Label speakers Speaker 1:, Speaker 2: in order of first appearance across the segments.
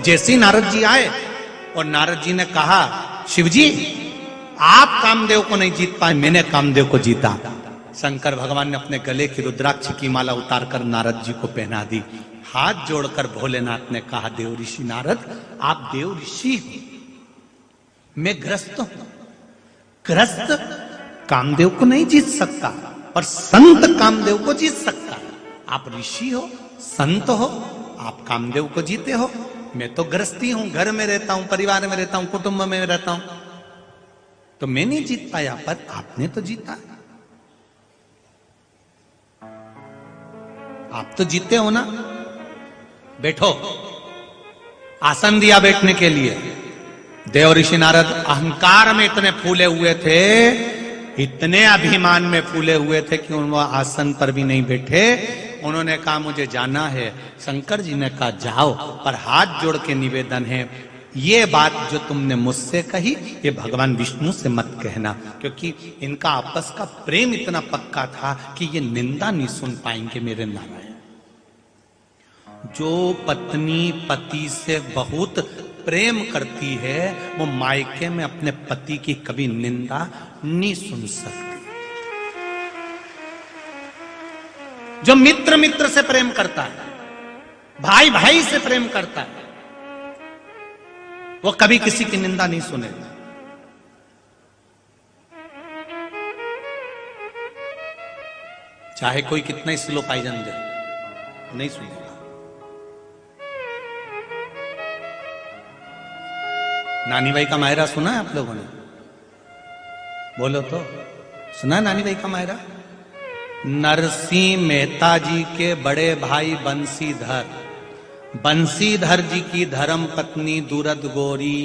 Speaker 1: जैसे ही नारद जी आए और नारद जी ने कहा, शिव जी आप कामदेव को नहीं जीत पाए, मैंने कामदेव को जीता। शंकर भगवान ने अपने गले की रुद्राक्ष की माला उतारकर नारद जी को पहना दी। हाथ जोड़कर भोलेनाथ ने कहा, देव ऋषि नारद, आप देव ऋषि हो, मैं ग्रस्त हूं। ग्रस्त कामदेव को नहीं जीत सकता, पर संत कामदेव को जीत सकता है। आप ऋषि हो, संत हो, आप कामदेव को जीते हो। मैं तो ग्रस्ती हूं, घर में रहता हूं, परिवार में रहता हूं, कुटुंब में रहता हूं, तो मैं नहीं जीत पाया, पर आपने तो जीता। आप तो जीते हो ना। बैठो। आसन दिया बैठने के लिए। देव ऋषि नारद अहंकार में इतने फूले हुए थे, इतने अभिमान में फूले हुए थे कि वो आसन पर भी नहीं बैठे। उन्होंने कहा, मुझे जाना है। शंकर जी ने कहा, जाओ, पर हाथ जोड़ के निवेदन है, ये बात जो तुमने मुझसे कही, ये भगवान विष्णु से मत कहना, क्योंकि इनका आपस का प्रेम इतना पक्का था कि ये निंदा नहीं सुन पाएंगे मेरे नारायण। जो पत्नी पति से बहुत प्रेम करती है, वो मायके में अपने पति की कभी निंदा नहीं सुन सकती। जो मित्र मित्र से प्रेम करता है, भाई भाई से प्रेम करता है, वो कभी किसी की निंदा नहीं सुनेगा। चाहे कोई कितना ही स्लो पाइजन दे, नहीं सुनेगा। नानी भाई का मायरा सुना है आप लोगों ने? बोलो तो, सुना है नानी भाई का मायरा? नरसिंह मेहता जी के बड़े भाई बंसीधर, बंसीधर जी की धर्म पत्नी दूरद गौरी,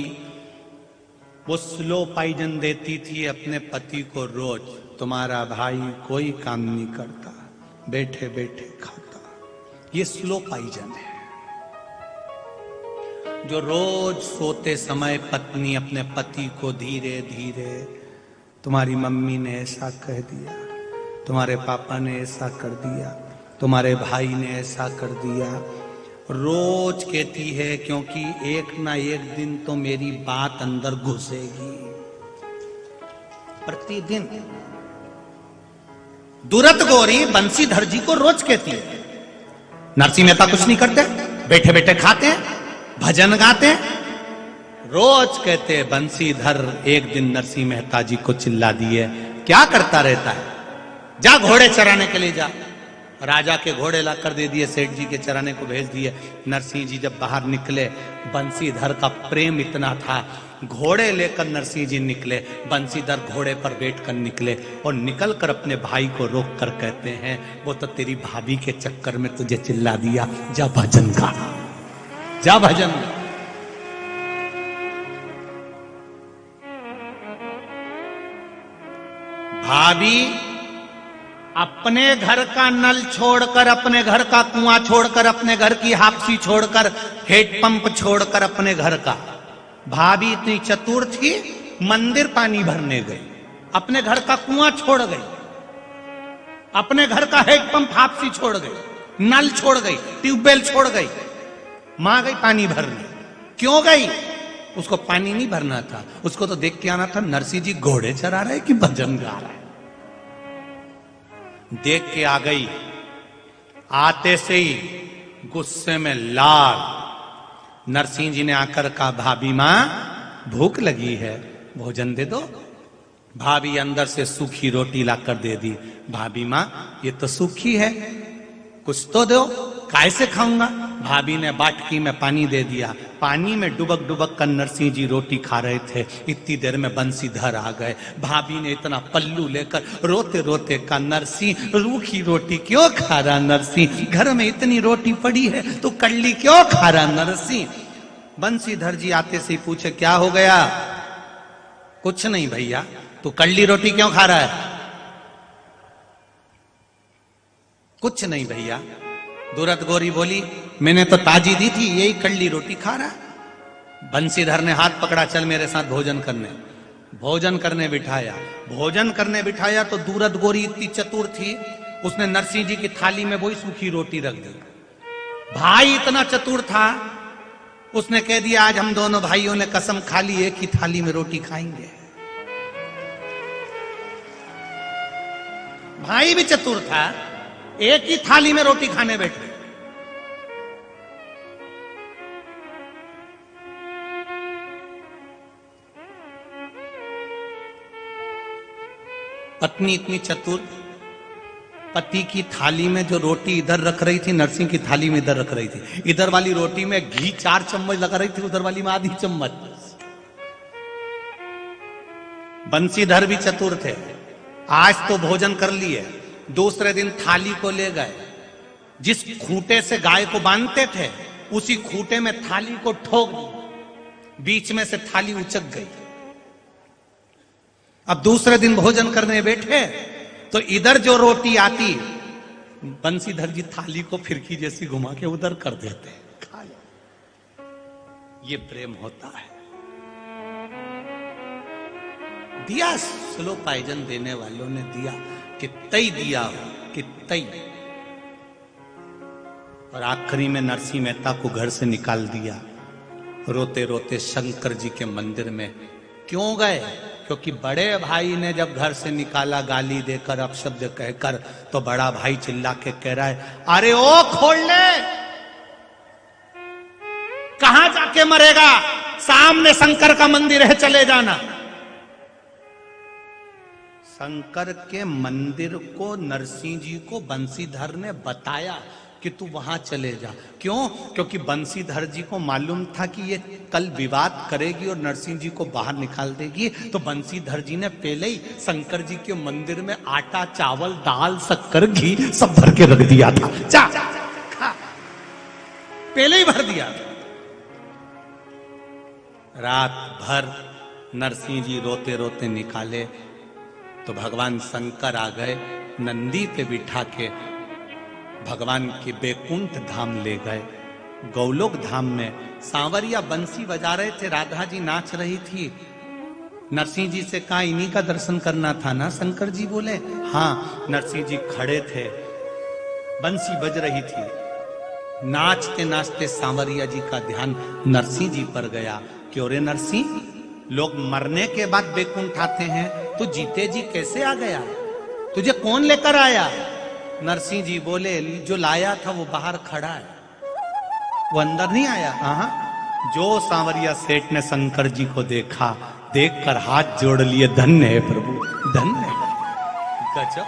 Speaker 1: वो स्लो पाइजन देती थी अपने पति को रोज। तुम्हारा भाई कोई काम नहीं करता, बैठे बैठे खाता। ये स्लो पाइजन है, जो रोज सोते समय पत्नी अपने पति को धीरे धीरे, तुम्हारी मम्मी ने ऐसा कह दिया, तुम्हारे पापा ने ऐसा कर दिया, तुम्हारे भाई ने ऐसा कर दिया, रोज कहती है, क्योंकि एक ना एक दिन तो मेरी बात अंदर घुसेगी। प्रतिदिन दूरत गौरी बंसीधर जी को रोज कहती है। नरसिंह मेहता कुछ नहीं करते, बैठे बैठे खाते हैं, भजन गाते हैं, रोज कहते हैं। बंसीधर एक दिन नरसिंह मेहता जी को चिल्ला दिए, क्या करता रहता है, जा घोड़े चराने के लिए जा। राजा के घोड़े लाकर दे दिए, सेठ जी के चराने को भेज दिए। नरसिंह जी जब बाहर निकले, बंसीधर का प्रेम इतना था, घोड़े लेकर नरसिंह जी निकले। बंसीधर घोड़े पर बैठकर निकले और निकलकर अपने भाई को रोक कर कहते हैं, वो तो तेरी भाभी के चक्कर में तुझे चिल्ला दिया, जा भजन गा, जा भजन गा। भाभी अपने घर का नल छोड़कर, अपने घर का कुआं छोड़कर, अपने घर की हापसी छोड़कर, हेडपंप छोड़कर अपने घर का, भाभी इतनी चतुर थी, मंदिर पानी भरने गई, अपने घर का कुआं छोड़ गई, अपने घर का हेडपंप हापसी छोड़ गई, नल छोड़ गई, ट्यूबवेल छोड़ गई, मां गई पानी भरने। क्यों गई? उसको पानी नहीं भरना था, उसको तो देख के आना था नरसिंह जी घोड़े चरा रहे कि भजन गा रहे। देख के आ गई, आते से ही गुस्से में लाल। नरसिंह जी ने आकर कहा, भाभी मां भूख लगी है, भोजन दे दो। भाभी अंदर से सूखी रोटी लाकर दे दी। भाभी मां ये तो सूखी है, कुछ तो दो, कैसे खाऊंगा? भाभी ने बाटकी में पानी दे दिया। पानी में डुबक डुबक कर नरसिंह जी रोटी खा रहे थे। इतनी देर में बंसीधर आ गए। भाभी ने इतना पल्लू लेकर रोते रोते कहा, नरसिंह रूखी रोटी क्यों खा रहा नरसिंह, घर में इतनी रोटी पड़ी है तो कड़ली क्यों खा रहा नरसिंह। बंसीधर जी आते से ही पूछे, क्या हो गया? कुछ नहीं भैया, तू कड़ली रोटी क्यों खा रहा है? कुछ नहीं भैया। दूरत गौरी बोली, मैंने तो ताजी दी थी, यही कड़ली रोटी खा रहा। बंसीधर ने हाथ पकड़ा, चल मेरे साथ भोजन करने। भोजन करने बिठाया। भोजन करने बिठाया तो दूरत गौरी इतनी चतुर थी, उसने नरसिंह जी की थाली में वही सूखी रोटी रख दी। भाई इतना चतुर था, उसने कह दिया आज हम दोनों भाइयों ने कसम खा ली एक ही थाली में रोटी खाएंगे। भाई भी चतुर था, एक ही थाली में रोटी खाने बैठे। पत्नी इतनी चतुर, पति की थाली में जो रोटी इधर रख रही थी, नरसिंह की थाली में इधर रख रही थी। इधर वाली रोटी में घी 4 चम्मच लगा रही थी, उधर वाली में आधी चम्मच। बंसीधर भी चतुर थे। आज तो भोजन कर लिए, दूसरे दिन थाली को ले गए। जिस खूंटे से गाय को बांधते थे उसी खूंटे में थाली को ठोक दी, बीच में से थाली उचक गई। अब दूसरे दिन भोजन करने बैठे तो इधर जो रोटी आती, बंसीधर जी थाली को फिरकी जैसी घुमा के उधर कर देते, खा लो। ये प्रेम होता है। दिया स्लो पाइजन देने वालों ने दिया, कितई दिया हो, कितई। और आखिरी में नरसिंह मेहता को घर से निकाल दिया। रोते रोते शंकर जी के मंदिर में क्यों गए? क्योंकि बड़े भाई ने जब घर से निकाला गाली देकर, अपशब्द कहकर, तो बड़ा भाई चिल्ला के कह रहा है, अरे ओ खोल ले, कहां जाके मरेगा? सामने शंकर का मंदिर है, चले जाना। शंकर के मंदिर को नरसिंह जी को बंसीधर ने बताया कि तू वहां चले जा। क्यों? क्योंकि बंसीधर जी को मालूम था कि ये कल विवाद करेगी और नरसिंह जी को बाहर निकाल देगी। तो बंसीधर जी ने पहले ही शंकर जी के मंदिर में आटा, चावल, दाल, शक्कर, घी सब भर के रख दिया था। जा खा, पहले ही भर दिया था। रात भर नरसिंह जी रोते रोते निकाले तो भगवान शंकर आ गए, नंदी पे बिठा के भगवान के बैकुंठ धाम ले गए। गौलोक धाम में सांवरिया बंसी बजा रहे थे, राधा जी नाच रही थी। नरसिंह जी से कहा इन्हीं का दर्शन करना था ना? शंकर जी बोले हाँ। नरसिंह जी खड़े थे, बंसी बज रही थी। नाचते नाचते सांवरिया जी का ध्यान नरसिंह जी पर गया। क्यों रे नरसिंह, लोग मरने के बाद बैकुंठ आते हैं, तो जीते जी कैसे आ गया? तुझे कौन लेकर आया? नरसिंह जी बोले जो लाया था वो बाहर खड़ा है, वो अंदर नहीं आया। हाँ। जो सांवरिया सेठ ने शंकर जी को देखा, देखकर हाथ जोड़ लिए, धन्य है प्रभु, धन्य है। गजब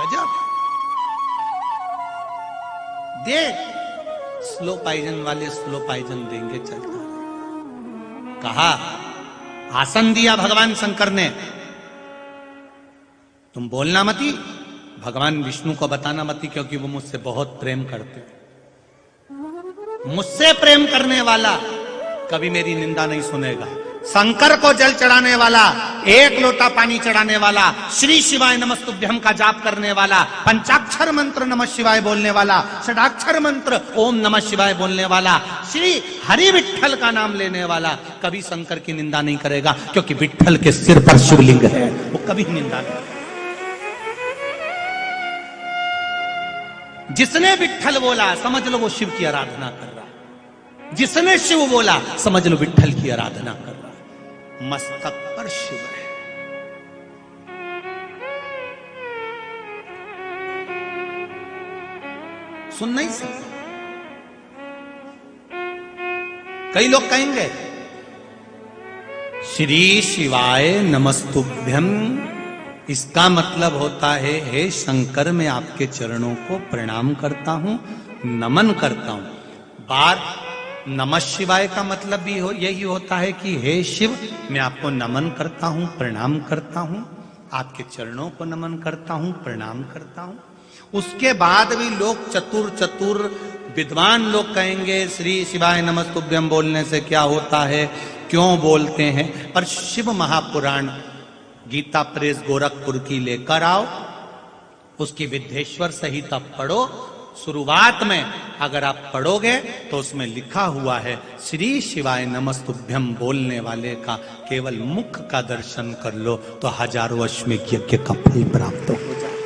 Speaker 1: गजब। देख, स्लो पाइजन वाले स्लो पाइजन देंगे, चलता है। कहा, आसन दिया भगवान शंकर ने, तुम बोलना मती, भगवान विष्णु को बताना मती, क्योंकि वो मुझसे बहुत प्रेम करते। मुझसे प्रेम करने वाला कभी मेरी निंदा नहीं सुनेगा। शंकर को जल चढ़ाने वाला, एक लोटा पानी चढ़ाने वाला, श्री शिवाय नमस्तुभ्यम का जाप करने वाला, पंचाक्षर मंत्र नमः शिवाय बोलने वाला, षडाक्षर मंत्र ओम नमः शिवाय बोलने वाला, श्री हरि विठ्ठल का नाम लेने वाला कभी शंकर की निंदा नहीं करेगा, क्योंकि विठ्ठल के सिर पर शिवलिंग है, वो कभी निंदा नहीं। जिसने विठ्ठल बोला समझ लो वो शिव की आराधना कर रहा। जिसने शिव बोला समझ लो विठ्ठल की आराधना कर रहा। मस्तक पर शिव है। सुन नहीं सकते। कई लोग कहेंगे श्री शिवाय नमस्तुभ्यम, इसका मतलब होता है हे शंकर मैं आपके चरणों को प्रणाम करता हूं, नमन करता हूं। बार नमः शिवाय का मतलब भी यही होता है कि हे शिव मैं आपको नमन करता हूं, प्रणाम करता हूं, आपके चरणों को नमन करता हूं, प्रणाम करता हूं। उसके बाद भी लोग चतुर विद्वान लोग कहेंगे श्री शिवाय नमस्तुभ्यम बोलने से क्या होता है, क्यों बोलते हैं। पर शिव महापुराण गीता प्रेस गोरखपुर की लेकर आओ, उसकी विद्येश्वर संहिता पढ़ो। शुरुआत में अगर आप पढ़ोगे तो उसमें लिखा हुआ है श्री शिवाय नमस्तुभ्यम बोलने वाले का केवल मुख का दर्शन कर लो तो हजारों अश्वमेध यज्ञ का फल प्राप्त हो जाए।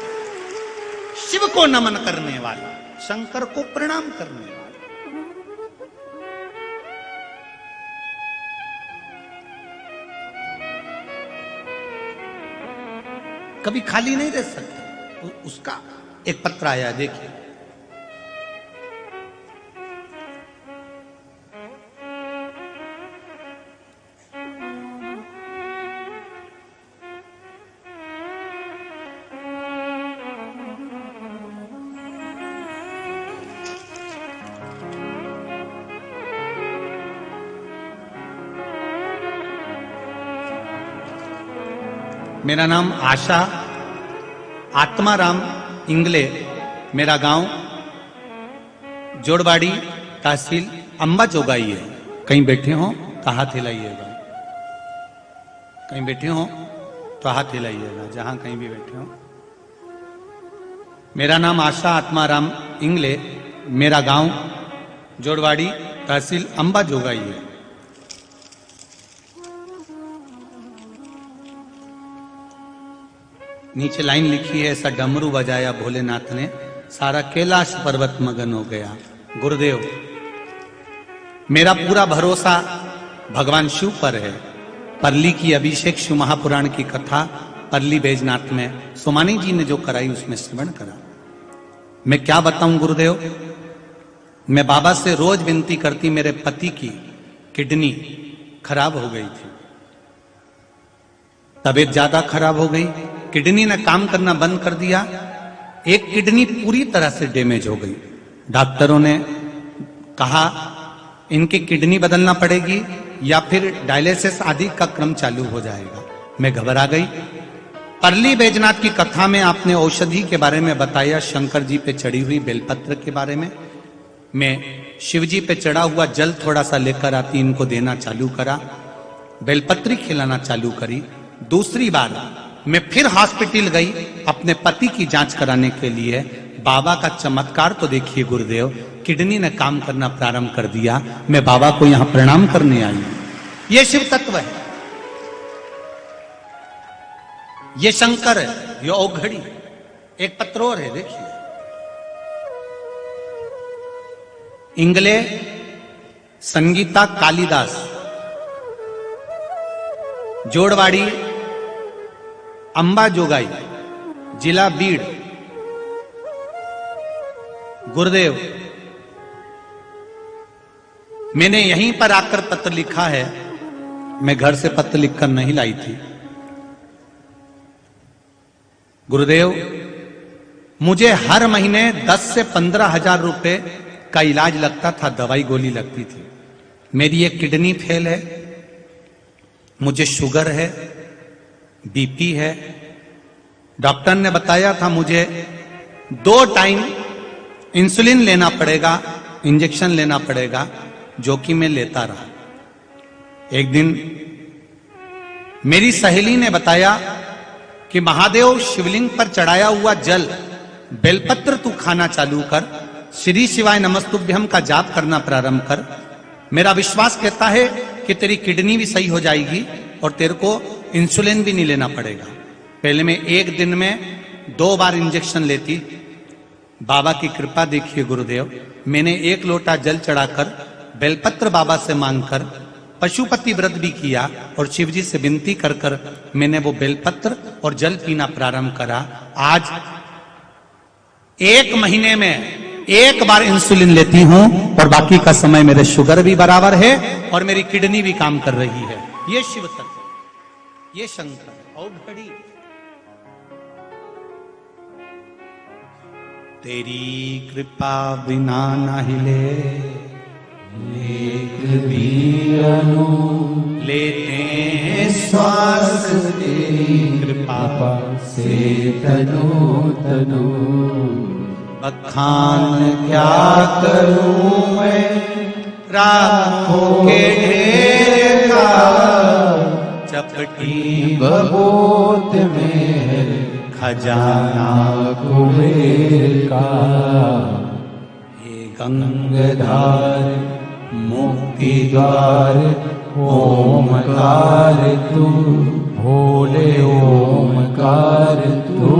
Speaker 1: शिव को नमन करने वाला, शंकर को प्रणाम करने वाला। कभी खाली नहीं रह सकते। उसका एक पत्र आया, देखिए। मेरा नाम आशा आत्माराम इंगले, मेरा गांव जोड़वाड़ी, तहसील अंबा जोगाई है। कहीं बैठे हो तो हाथ हिलाइएगा, कहीं बैठे हो तो हाथ हिलाइएगा, जहां कहीं भी बैठे हो। मेरा नाम आशा आत्माराम इंगले, मेरा गांव जोड़वाड़ी, तहसील अंबा जोगाई है। नीचे लाइन लिखी है, ऐसा डमरू बजाया भोलेनाथ ने, सारा कैलाश पर्वत मगन हो गया। गुरुदेव, मेरा पूरा भरोसा भगवान शिव पर है। परली की अभिषेक शिव महापुराण की कथा परली बैजनाथ में सोमानी जी ने जो कराई उसमें श्रवण करा। मैं क्या बताऊं गुरुदेव, मैं बाबा से रोज विनती करती, मेरे पति की किडनी खराब हो गई थी, तबीयत ज्यादा खराब हो गई, किडनी ने काम करना बंद कर दिया, एक किडनी पूरी तरह से डैमेज हो गई। डॉक्टरों ने कहा इनकी किडनी बदलना पड़ेगी या फिर डायलिसिस आदि का क्रम चालू हो जाएगा। मैं घबरा गई। परली बैजनाथ की कथा में आपने औषधि के बारे में बताया, शंकर जी पे चढ़ी हुई बेलपत्र के बारे में। मैं शिव जी पे चढ़ा हुआ जल थोड़ा सा लेकर आती, इनको देना चालू करा, बेलपत्री खिलाना चालू करी। दूसरी बार मैं फिर हॉस्पिटल गई अपने पति की जांच कराने के लिए। बाबा का चमत्कार तो देखिए गुरुदेव, किडनी ने काम करना प्रारंभ कर दिया। मैं बाबा को यहां प्रणाम करने आई हूं। यह शिव तत्व है, ये शंकर है, ये औघड़ी। एक पत्र और है, देखिए, इंगले संगीता कालिदास, जोड़वाड़ी, अंबा जोगाई, जिला बीड़। गुरुदेव, मैंने यहीं पर आकर पत्र लिखा है, मैं घर से पत्र लिखकर नहीं लाई थी। गुरुदेव, मुझे हर महीने 10 से 15 हजार रुपए का इलाज लगता था, दवाई गोली लगती थी। मेरी एक किडनी फेल है, मुझे शुगर है, बीपी है। डॉक्टर ने बताया था मुझे 2 टाइम इंसुलिन लेना पड़ेगा, इंजेक्शन लेना पड़ेगा, जो कि मैं लेता रहा। एक दिन मेरी सहेली ने बताया कि महादेव शिवलिंग पर चढ़ाया हुआ जल बेलपत्र तू खाना चालू कर, श्री शिवाय नमस्तुभ्यम का जाप करना प्रारंभ कर। मेरा विश्वास कहता है कि तेरी किडनी भी सही हो जाएगी और तेरे को इंसुलिन भी नहीं लेना पड़ेगा। पहले मैं एक दिन में 2 बार इंजेक्शन लेती। बाबा की कृपा देखिए गुरुदेव, मैंने 1 लोटा जल चढ़ाकर बेलपत्र बाबा से मांगकर पशुपति व्रत भी किया और शिव जी से विनती कर कर मैंने वो बेलपत्र और जल पीना प्रारंभ करा। आज 1 महीने में 1 बार इंसुलिन लेती हूं और बाकी का समय मेरे शुगर भी बराबर है और मेरी किडनी भी काम कर रही है। ये शिव तत्व, ये शंकर औघड़ी। तेरी कृपा बिना न हिले
Speaker 2: एक भी अनु
Speaker 1: लेते हैं श्वास,
Speaker 2: तेरी
Speaker 1: कृपा
Speaker 2: से तनु तनु।
Speaker 1: बखान क्या करूं मैं राखों के ढेर का, चपटी
Speaker 2: बबोत में
Speaker 1: खजाना
Speaker 2: कुबेर का।
Speaker 1: हे गंगा
Speaker 2: गंगधार मुक्ति द्वार ओमकार तू, भोले ओमकार तू।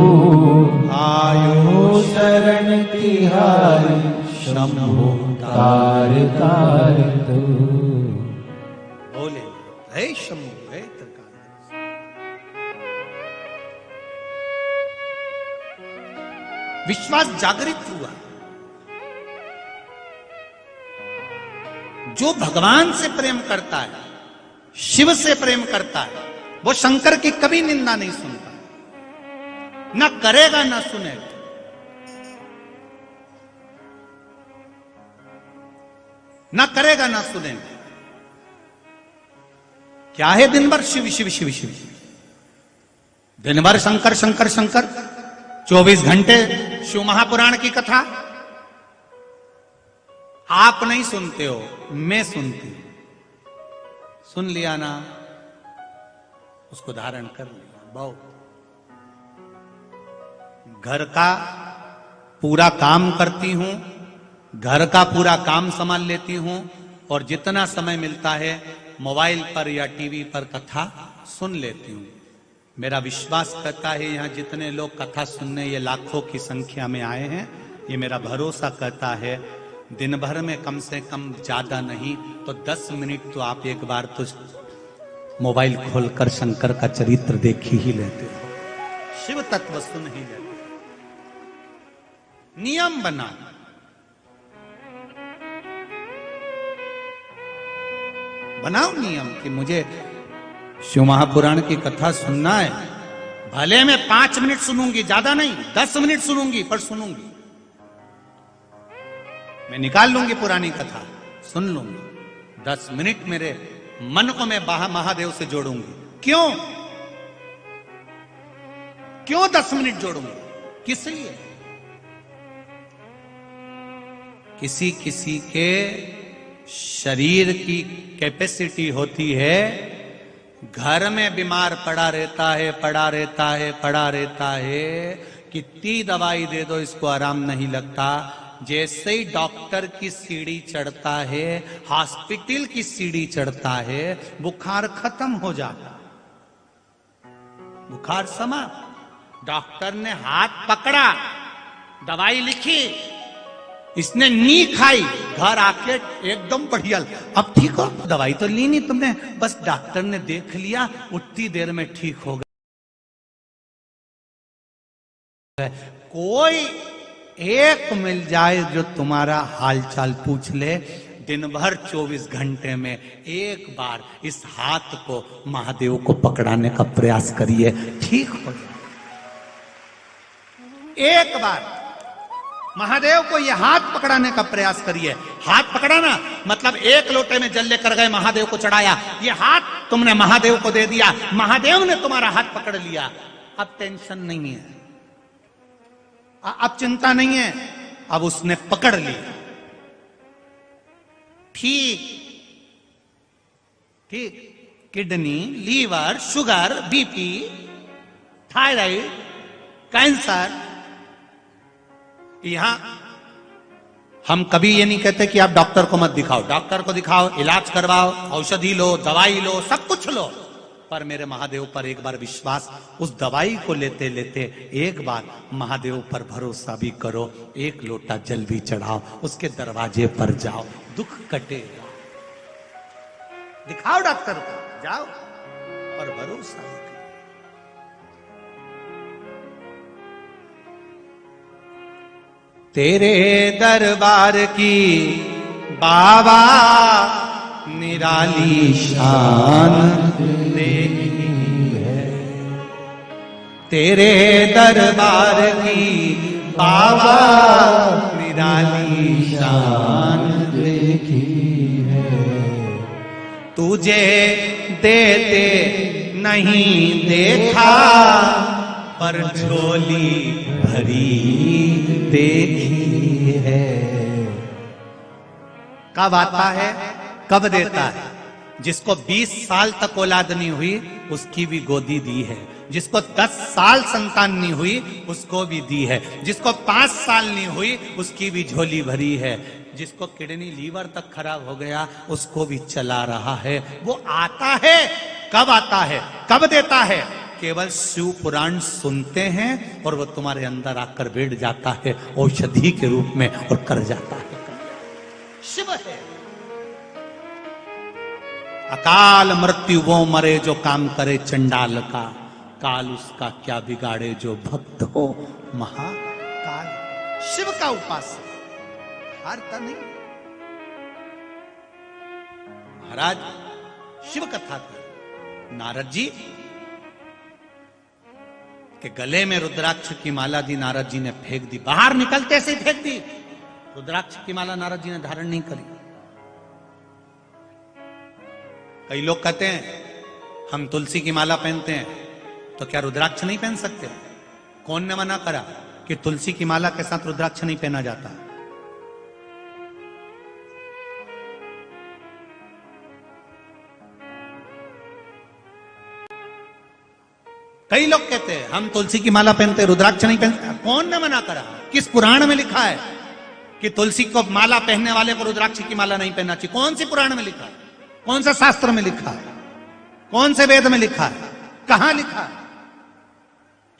Speaker 1: आयो
Speaker 2: शरण तिहारी शंभु तार तार तू।
Speaker 1: बोले हे शंभु हे त्रिकाल। विश्वास जागृत हुआ। जो भगवान से प्रेम करता है, शिव से प्रेम करता है, वो शंकर की कभी निंदा नहीं सुनता, ना करेगा ना सुनेगा। ना करेगा ना सुनेगा। क्या है दिन भर शिव शिव शिव शिव, दिन भर शंकर शंकर शंकर, 24 घंटे शिव महापुराण की कथा। आप नहीं सुनते हो, मैं सुनती हूं। सुन लिया ना, उसको धारण कर लिया। बहुत घर का पूरा काम करती हूं, घर का पूरा काम संभाल लेती हूं, और जितना समय मिलता है मोबाइल पर या टीवी पर कथा सुन लेती हूं। मेरा विश्वास करता है यहां जितने लोग कथा सुनने ये लाखों की संख्या में आए हैं, ये मेरा भरोसा करता है दिन भर में कम से कम ज्यादा नहीं तो 10 मिनट तो आप एक बार तो मोबाइल खोलकर शंकर का चरित्र देख ही लेते हो, शिव तत्व सुन ही लेते हो। नियम बना, बनाओ नियम कि मुझे शिव महापुराण की कथा सुनना है। भले मैं 5 मिनट सुनूंगी, ज्यादा नहीं, 10 मिनट सुनूंगी, पर सुनूंगी। मैं निकाल लूंगी पुरानी कथा, सुन लूंगी। 10 मिनट मेरे मन को मैं महादेव से जोड़ूंगी। क्यों क्यों 10 मिनट जोड़ूंगी? किस लिए? किसी किसी के शरीर की कैपेसिटी होती है, घर में बीमार पड़ा रहता है, पड़ा रहता है, पड़ा रहता है, कितनी दवाई दे दो इसको आराम नहीं लगता। जैसे ही डॉक्टर की सीढ़ी चढ़ता है, हॉस्पिटल की सीढ़ी चढ़ता है, बुखार खत्म हो जाता, बुखार समाप्त। डॉक्टर ने हाथ पकड़ा, दवाई लिखी, इसने नी खाई, घर आके एकदम बढ़िया, अब ठीक हो। दवाई तो ली नहीं तुमने, बस डॉक्टर ने देख लिया, उतनी देर में ठीक हो गया। कोई एक मिल जाए जो तुम्हारा हालचाल पूछ ले, दिन भर 24 घंटे में एक बार इस हाथ को महादेव को पकड़ाने का प्रयास करिए, ठीक हो जाए। एक बार महादेव को यह हाथ पकड़ाने का प्रयास करिए। हाथ पकड़ाना मतलब एक लोटे में जल लेकर गए, महादेव को चढ़ाया, ये हाथ तुमने महादेव को दे दिया, महादेव ने तुम्हारा हाथ पकड़ लिया। अब टेंशन नहीं है, अब चिंता नहीं है, अब उसने पकड़ लिया। ठीक ठीक, kidney, liver, sugar, BP, thyroid, cancer, यहां हम कभी ये नहीं कहते कि आप डॉक्टर को मत दिखाओ, डॉक्टर को दिखाओ, इलाज करवाओ, औषधि लो, दवाई लो, सब कुछ लो, पर मेरे महादेव पर एक बार विश्वास, उस दवाई को लेते लेते एक बार महादेव पर भरोसा भी करो, एक लोटा जल भी चढ़ाओ, उसके दरवाजे पर जाओ, दुख कटेगा। दिखाओ डॉक्टर को, जाओ और भरोसा भी करो। तेरे दरबार की बाबा निराली शान देखी है, तेरे दरबार की बाबा निराली शान
Speaker 2: देखी है।
Speaker 1: तुझे देते नहीं देखा, पर झोली भरी देखी है। कब आता है, कब देता है? जिसको 20 साल तक औलाद नहीं हुई उसकी भी गोदी दी है, जिसको 10 साल संतान नहीं हुई उसको भी दी है, जिसको 5 साल नहीं हुई उसकी भी झोली भरी है, जिसको किडनी लीवर तक खराब हो गया उसको भी चला रहा है। वो आता है, कब आता है, कब देता है? केवल शिव पुराण सुनते हैं और वो तुम्हारे अंदर आकर बैठ जाता है औषधि के रूप में और कर जाता है। शिव है। अकाल मृत्यु वो मरे जो काम करे चंडाल का, काल उसका क्या बिगाड़े जो भक्त हो महाकाल। शिव का उपासक, हारता नहीं। महाराज शिव कथा कर नारद जी के गले में रुद्राक्ष की माला दी, नारद जी ने फेंक दी, बाहर निकलते से ही फेंक दी। रुद्राक्ष की माला नारद जी ने धारण नहीं करी। कई लोग कहते हैं हम तुलसी की माला पहनते हैं तो क्या रुद्राक्ष नहीं पहन सकते? कौन ने मना करा कि तुलसी की माला के साथ रुद्राक्ष नहीं पहना जाता? कई लोग कहते हैं हम तुलसी की माला पहनते रुद्राक्ष नहीं पहनते। कौन ने मना करा? किस पुराण में लिखा है कि तुलसी को माला पहनने वाले को रुद्राक्ष की माला नहीं पहनना चाहिए? कौन सी पुराण में लिखा है? कौन सा शास्त्र में लिखा है? कौन से वेद में लिखा है? कहां लिखा है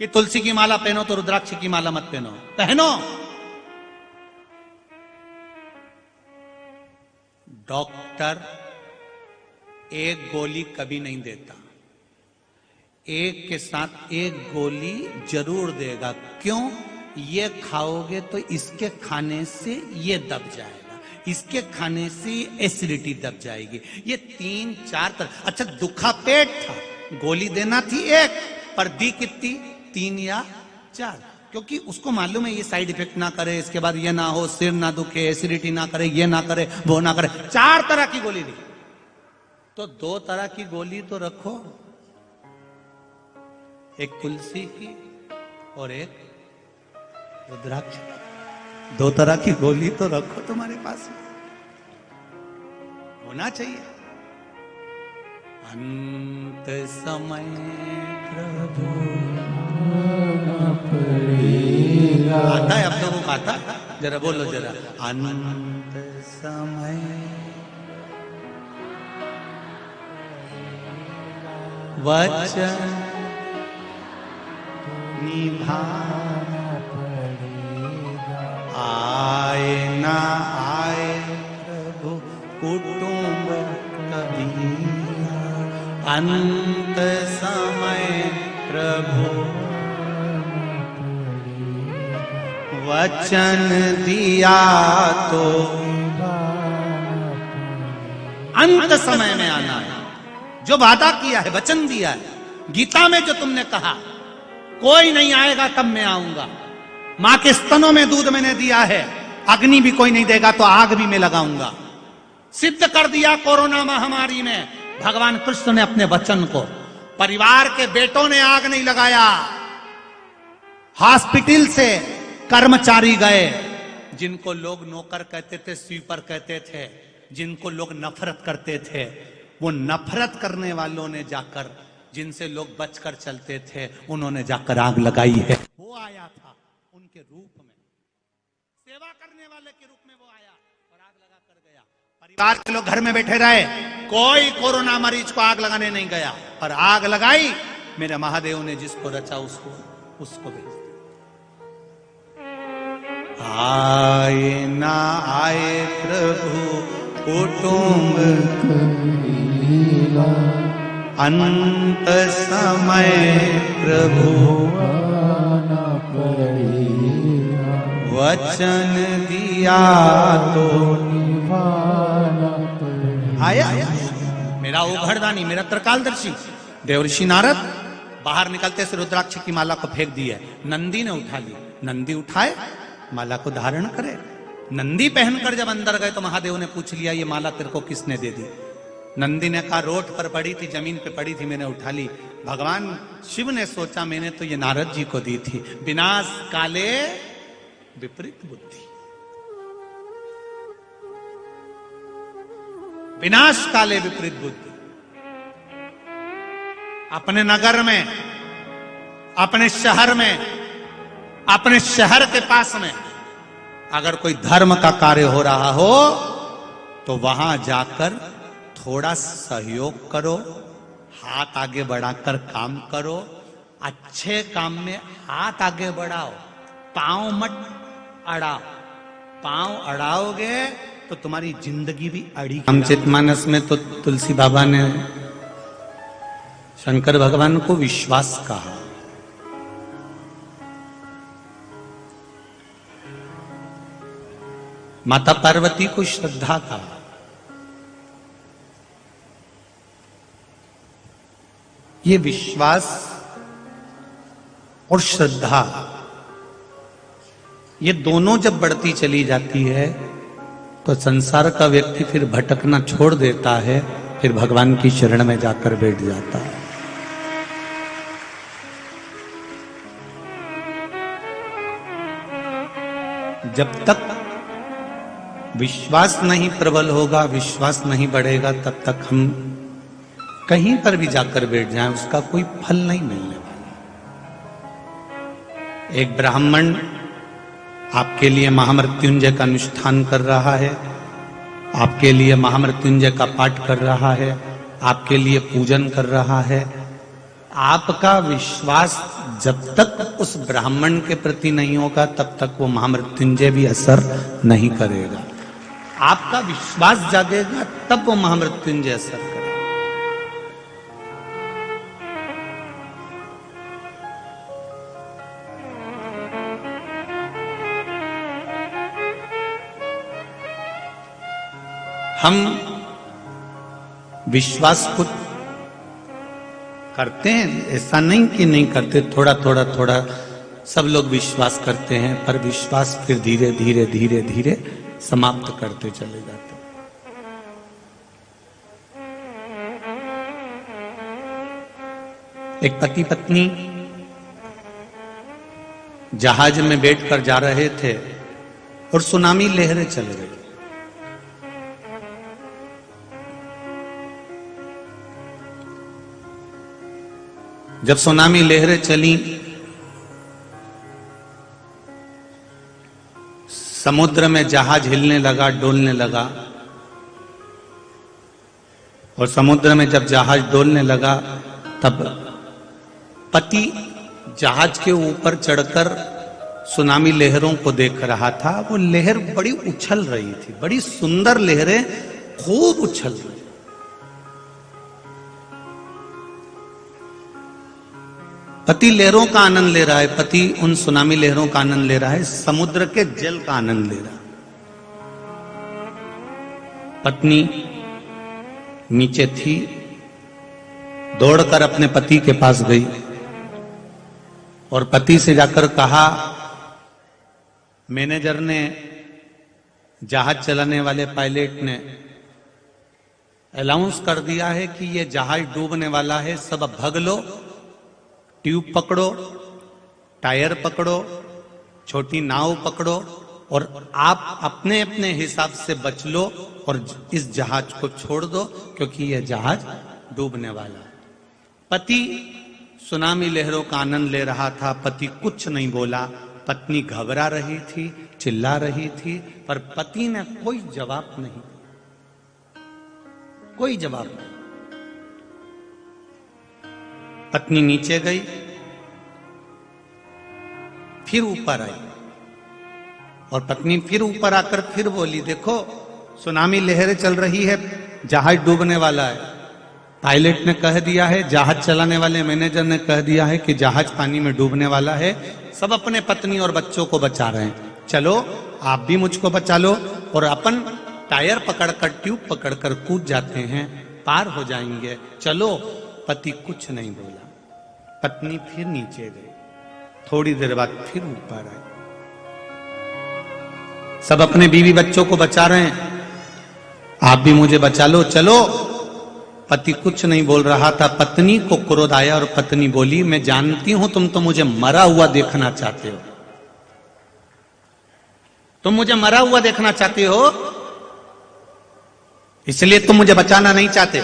Speaker 1: कि तुलसी की माला पहनो तो रुद्राक्ष की माला मत पहनो? पहनो। डॉक्टर एक गोली कभी नहीं देता, एक के साथ एक गोली जरूर देगा। क्यों? ये खाओगे तो इसके खाने से ये दब जाएगा, इसके खाने से एसिडिटी दब जाएगी। ये 3-4 तरह। अच्छा दुखा पेट था, गोली देना थी एक, पर दी कितनी? 3 या 4, क्योंकि उसको मालूम है ये साइड इफेक्ट ना करे, इसके बाद ये ना हो, सिर ना दुखे, एसिडिटी ना करे, ये ना करे, वो ना करे। 4 तरह की गोली दी, तो 2 तरह की गोली तो रखो, एक तुलसी की और एक रुद्राक्ष। 2 तरह की गोली तो रखो तुम्हारे पास में, होना चाहिए। अंत समय प्रभु आता है, अब लोगों को आता? जरा बोलो जरा, अंत समय वचन निभाना पड़ेगा। आए ना आए प्रभु कुटुंब कभी, अंत समय प्रभु वचन दिया तो अंत समय में आना है। जो वादा किया है, वचन दिया है, गीता में जो तुमने कहा कोई नहीं आएगा तब मैं आऊंगा, मां के स्तनों में दूध मैंने दिया है, अग्नि भी कोई नहीं देगा तो आग भी मैं लगाऊंगा। सिद्ध कर दिया कोरोना महामारी में भगवान कृष्ण ने अपने वचन को। परिवार के बेटों ने आग नहीं लगाया, हॉस्पिटल से कर्मचारी गए, जिनको लोग नौकर कहते थे, स्वीपर कहते थे, जिनको लोग नफरत करते थे, वो नफरत करने वालों ने जाकर, जिनसे लोग बचकर चलते थे, उन्होंने जाकर आग लगाई है। वो आया था उनके रूप में, सेवा करने वाले के रूप में वो आया और आग लगा कर गया। परिवार के लोग घर में बैठे रहे, कोई कोरोना मरीज को आग लगाने नहीं गया, और आग लगाई मेरे महादेव ने जिसको रचा उसको भेज दिया। आए ना आए प्रभु कुटुंब अंत समय प्रभु वचन दिया तो आया। मेरा उघड़दानी, मेरा त्रिकालदर्शी देवर्षि नारद बाहर निकलते से रुद्राक्ष की माला को फेंक दी है। नंदी ने उठा ली, नंदी उठाए माला को धारण करे। नंदी पहनकर जब अंदर गए तो महादेव ने पूछ लिया ये माला तेरे को किसने दे दी? नंदी ने कहा रोड पर पड़ी थी, जमीन पे पड़ी थी, मैंने उठा ली। भगवान शिव ने सोचा मैंने तो ये नारद जी को दी थी। विनाश काले विपरीत बुद्धि, विनाश काले विपरीत बुद्धि। अपने नगर में, अपने शहर में, अपने शहर के पास में अगर कोई धर्म का कार्य हो रहा हो तो वहां जाकर थोड़ा सहयोग करो, हाथ आगे बढ़ाकर काम करो। अच्छे काम में हाथ आगे बढ़ाओ, पांव मत अड़ाओ। पांव अड़ाओगे तो तुम्हारी जिंदगी भी अड़ी। रामचरितमानस में तो तुलसी बाबा ने शंकर भगवान को विश्वास कहा। माता पार्वती को श्रद्धा का, ये विश्वास और श्रद्धा, ये दोनों जब बढ़ती चली जाती है तो संसार का व्यक्ति फिर भटकना छोड़ देता है, फिर भगवान की शरण में जाकर बैठ जाता है। जब तक विश्वास नहीं प्रबल होगा, विश्वास नहीं बढ़ेगा, तब तक हम कहीं पर भी जाकर बैठ जाएं, उसका कोई फल नहीं मिलने वाला। एक ब्राह्मण आपके लिए महामृत्युंजय का अनुष्ठान कर रहा है, आपके लिए महामृत्युंजय का पाठ कर रहा है, आपके लिए पूजन कर रहा है। आपका विश्वास जब तक उस ब्राह्मण के प्रति नहीं होगा, तब तक वो महामृत्युंजय भी असर नहीं करेगा। आपका विश्वास जागेगा तब वो महामृत्युंजय असर करेगा। हम विश्वास को करते हैं, ऐसा नहीं कि नहीं करते, थोड़ा थोड़ा थोड़ा सब लोग विश्वास करते हैं, पर विश्वास फिर धीरे धीरे धीरे धीरे समाप्त करते चले जाते हैं। एक पति पत्नी जहाज में बैठकर जा रहे थे और सुनामी लहरें चल रही। जब सुनामी लहरें चली, समुद्र में जहाज हिलने लगा, डोलने लगा। और समुद्र में जब जहाज डोलने लगा, तब पति जहाज के ऊपर चढ़कर सुनामी लहरों को देख रहा था। वो लहर बड़ी उछल रही थी, बड़ी सुंदर लहरें खूब उछल रही। पति लहरों का आनंद ले रहा है, पति उन सुनामी लहरों का आनंद ले रहा है, समुद्र के जल का आनंद ले रहा है। पत्नी नीचे थी, दौड़कर अपने पति के पास गई और पति से जाकर कहा, मैनेजर ने, जहाज चलाने वाले पायलट ने अनाउंस कर दिया है कि ये जहाज डूबने वाला है, सब अब भाग लो, ट्यूब पकड़ो, टायर पकड़ो, छोटी नाव पकड़ो और आप अपने अपने हिसाब से बच लो और इस जहाज को छोड़ दो, क्योंकि यह जहाज डूबने वाला है। पति सुनामी लहरों का आनंद ले रहा था, पति कुछ नहीं बोला। पत्नी घबरा रही थी, चिल्ला रही थी, पर पति ने कोई जवाब नहीं, कोई जवाब नहीं। पत्नी नीचे गई, फिर ऊपर आई और पत्नी फिर ऊपर आकर फिर बोली, देखो सुनामी लहरें चल रही है, जहाज डूबने वाला है। पायलट ने कह दिया है, जहाज चलाने वाले मैनेजर ने कह दिया है कि जहाज पानी में डूबने वाला है। सब अपने पत्नी और बच्चों को बचा रहे हैं, चलो आप भी मुझको बचा लो। और अपन टायर पकड़कर, ट्यूब पकड़कर कूद जाते हैं, पार हो जाएंगे, चलो। पति कुछ नहीं बोला। पत्नी फिर नीचे गई, थोड़ी देर बाद फिर ऊपर आई। सब अपने बीवी बच्चों को बचा रहे हैं, आप भी मुझे बचा लो, चलो। पति कुछ नहीं बोल रहा था। पत्नी को क्रोध आया और पत्नी बोली, मैं जानती हूं तुम तो मुझे मरा हुआ देखना चाहते हो, तुम मुझे मरा हुआ देखना चाहते हो, इसलिए तुम मुझे बचाना नहीं चाहते।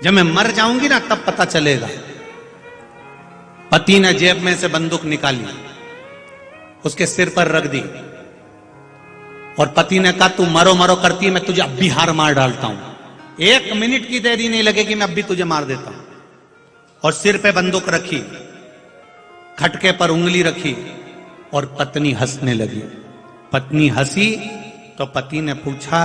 Speaker 1: जब मैं मर जाऊंगी ना, तब पता चलेगा। पति ने जेब में से बंदूक निकाली, उसके सिर पर रख दी और पति ने कहा, तू मरो मरो करती है, मैं तुझे अब भी हार मार डालता हूं। 1 मिनट की देरी नहीं लगेगी, मैं अब भी तुझे मार देता हूं। और सिर पे बंदूक रखी, खटके पर उंगली रखी और पत्नी हंसने लगी। पत्नी हंसी तो पति ने पूछा,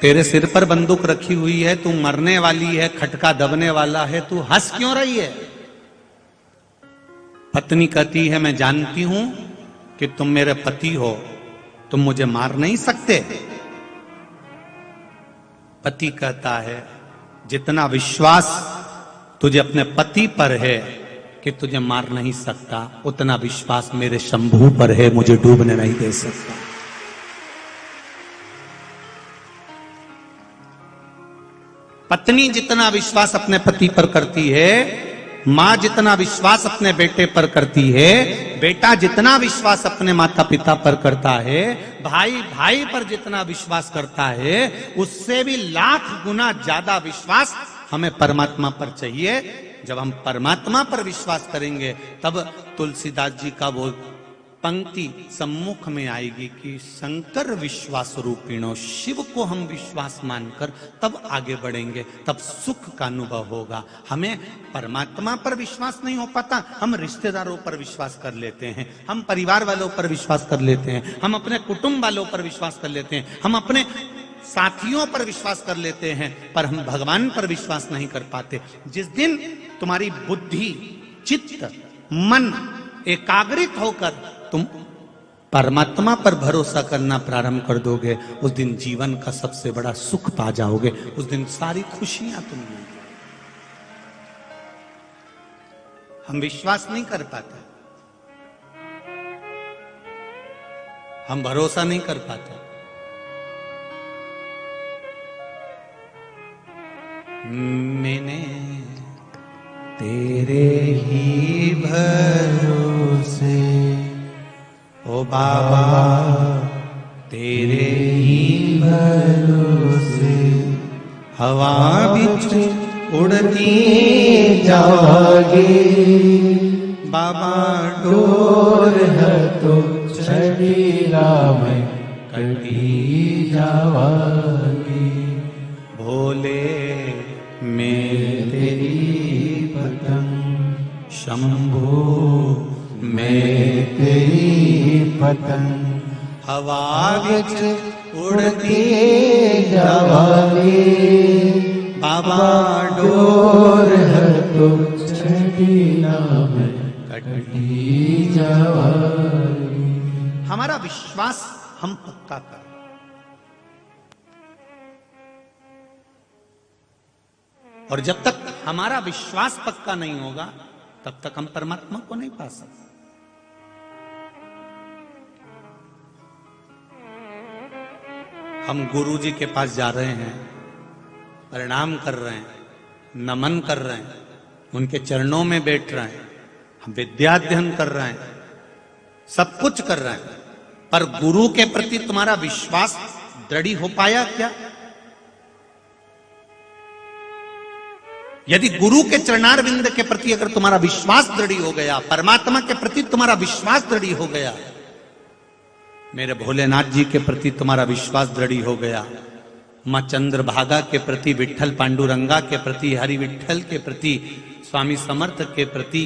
Speaker 1: तेरे सिर पर बंदूक रखी हुई है, तू मरने वाली है, खटका दबने वाला है, तू हंस क्यों रही है? पत्नी कहती है मैं जानती हूं कि तुम मेरे पति हो, तुम मुझे मार नहीं सकते। पति कहता है जितना विश्वास तुझे अपने पति पर है कि तुझे मार नहीं सकता, उतना विश्वास मेरे शंभू पर है, मुझे डूबने नहीं दे सकता। पत्नी जितना विश्वास अपने पति पर करती है, मां जितना विश्वास अपने बेटे पर करती है, बेटा जितना विश्वास अपने माता पिता पर करता है, भाई भाई पर जितना विश्वास करता है, उससे भी लाख गुना ज्यादा विश्वास हमें परमात्मा पर चाहिए। जब हम परमात्मा पर विश्वास करेंगे तब तुलसीदास जी का वो पंक्ति सम्मुख में आएगी कि शंकर विश्वास रूपिणो, शिव को हम विश्वास मानकर तब आगे बढ़ेंगे, तब सुख का अनुभव होगा। हमें परमात्मा पर विश्वास नहीं हो पाता, हम रिश्तेदारों पर विश्वास कर लेते हैं, हम परिवार वालों पर विश्वास कर लेते हैं, हम अपने कुटुंब वालों पर विश्वास कर लेते हैं, हम अपने साथियों पर विश्वास कर लेते हैं, पर हम भगवान पर विश्वास नहीं कर पाते। जिस दिन तुम्हारी बुद्धि, चित्त, मन एकाग्रित होकर तुम परमात्मा पर भरोसा करना प्रारंभ कर दोगे, उस दिन जीवन का सबसे बड़ा सुख पा जाओगे, उस दिन सारी खुशियां तुम मिलेंगी। हम विश्वास नहीं कर पाते, हम भरोसा नहीं कर पाते। मैंने तेरे ही भरोसे ओ बाबा, तेरे ही भरोसे हवा बिच उड़ती जागे, बाबा
Speaker 2: डोर है तो शरीरा में कटी जावागी,
Speaker 1: भोले मैं तेरी
Speaker 2: पतंग,
Speaker 1: शंभू
Speaker 2: मैं तेरी पतंग,
Speaker 1: हवा बिच उड़ती
Speaker 2: जावागी,
Speaker 1: बाबा
Speaker 2: डोर है तो शरीरा में कटी जावागी।
Speaker 1: हमारा विश्वास हम पक्का कर, और जब तक हमारा विश्वास पक्का नहीं होगा तब तक हम परमात्मा को नहीं पा सकते। हम गुरु जी के पास जा रहे हैं, प्रणाम कर रहे हैं, नमन कर रहे हैं, उनके चरणों में बैठ रहे हैं, हम विद्याध्ययन कर रहे हैं, सब कुछ कर रहे हैं, पर गुरु के प्रति तुम्हारा विश्वास दृढ़ हो पाया क्या? यदि गुरु के चरणारविंद के प्रति अगर तुम्हारा विश्वास दृढ़ हो गया, परमात्मा के प्रति तुम्हारा विश्वास दृढ़ हो गया, मेरे भोलेनाथ जी के प्रति तुम्हारा विश्वास दृढ़ हो गया, मां चंद्रभागा के प्रति, विठल पांडुरंगा के प्रति, हरि विठल के प्रति, स्वामी समर्थ के प्रति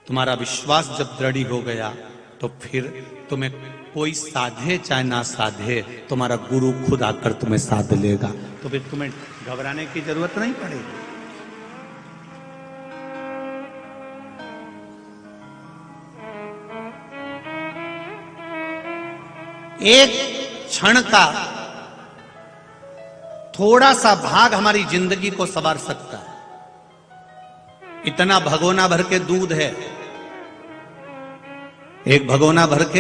Speaker 1: तुम्हारा विश्वास जब दृढ़ हो गया, तो फिर तुम्हें कोई साधे चाहे ना साधे, तुम्हारा गुरु खुद आकर तुम्हें साध लेगा, तो फिर तुम्हें घबराने की जरूरत नहीं पड़ेगी। एक क्षण का थोड़ा सा भाग हमारी जिंदगी को संवार सकता है। इतना भगोना भर के दूध है, एक भगोना भर के,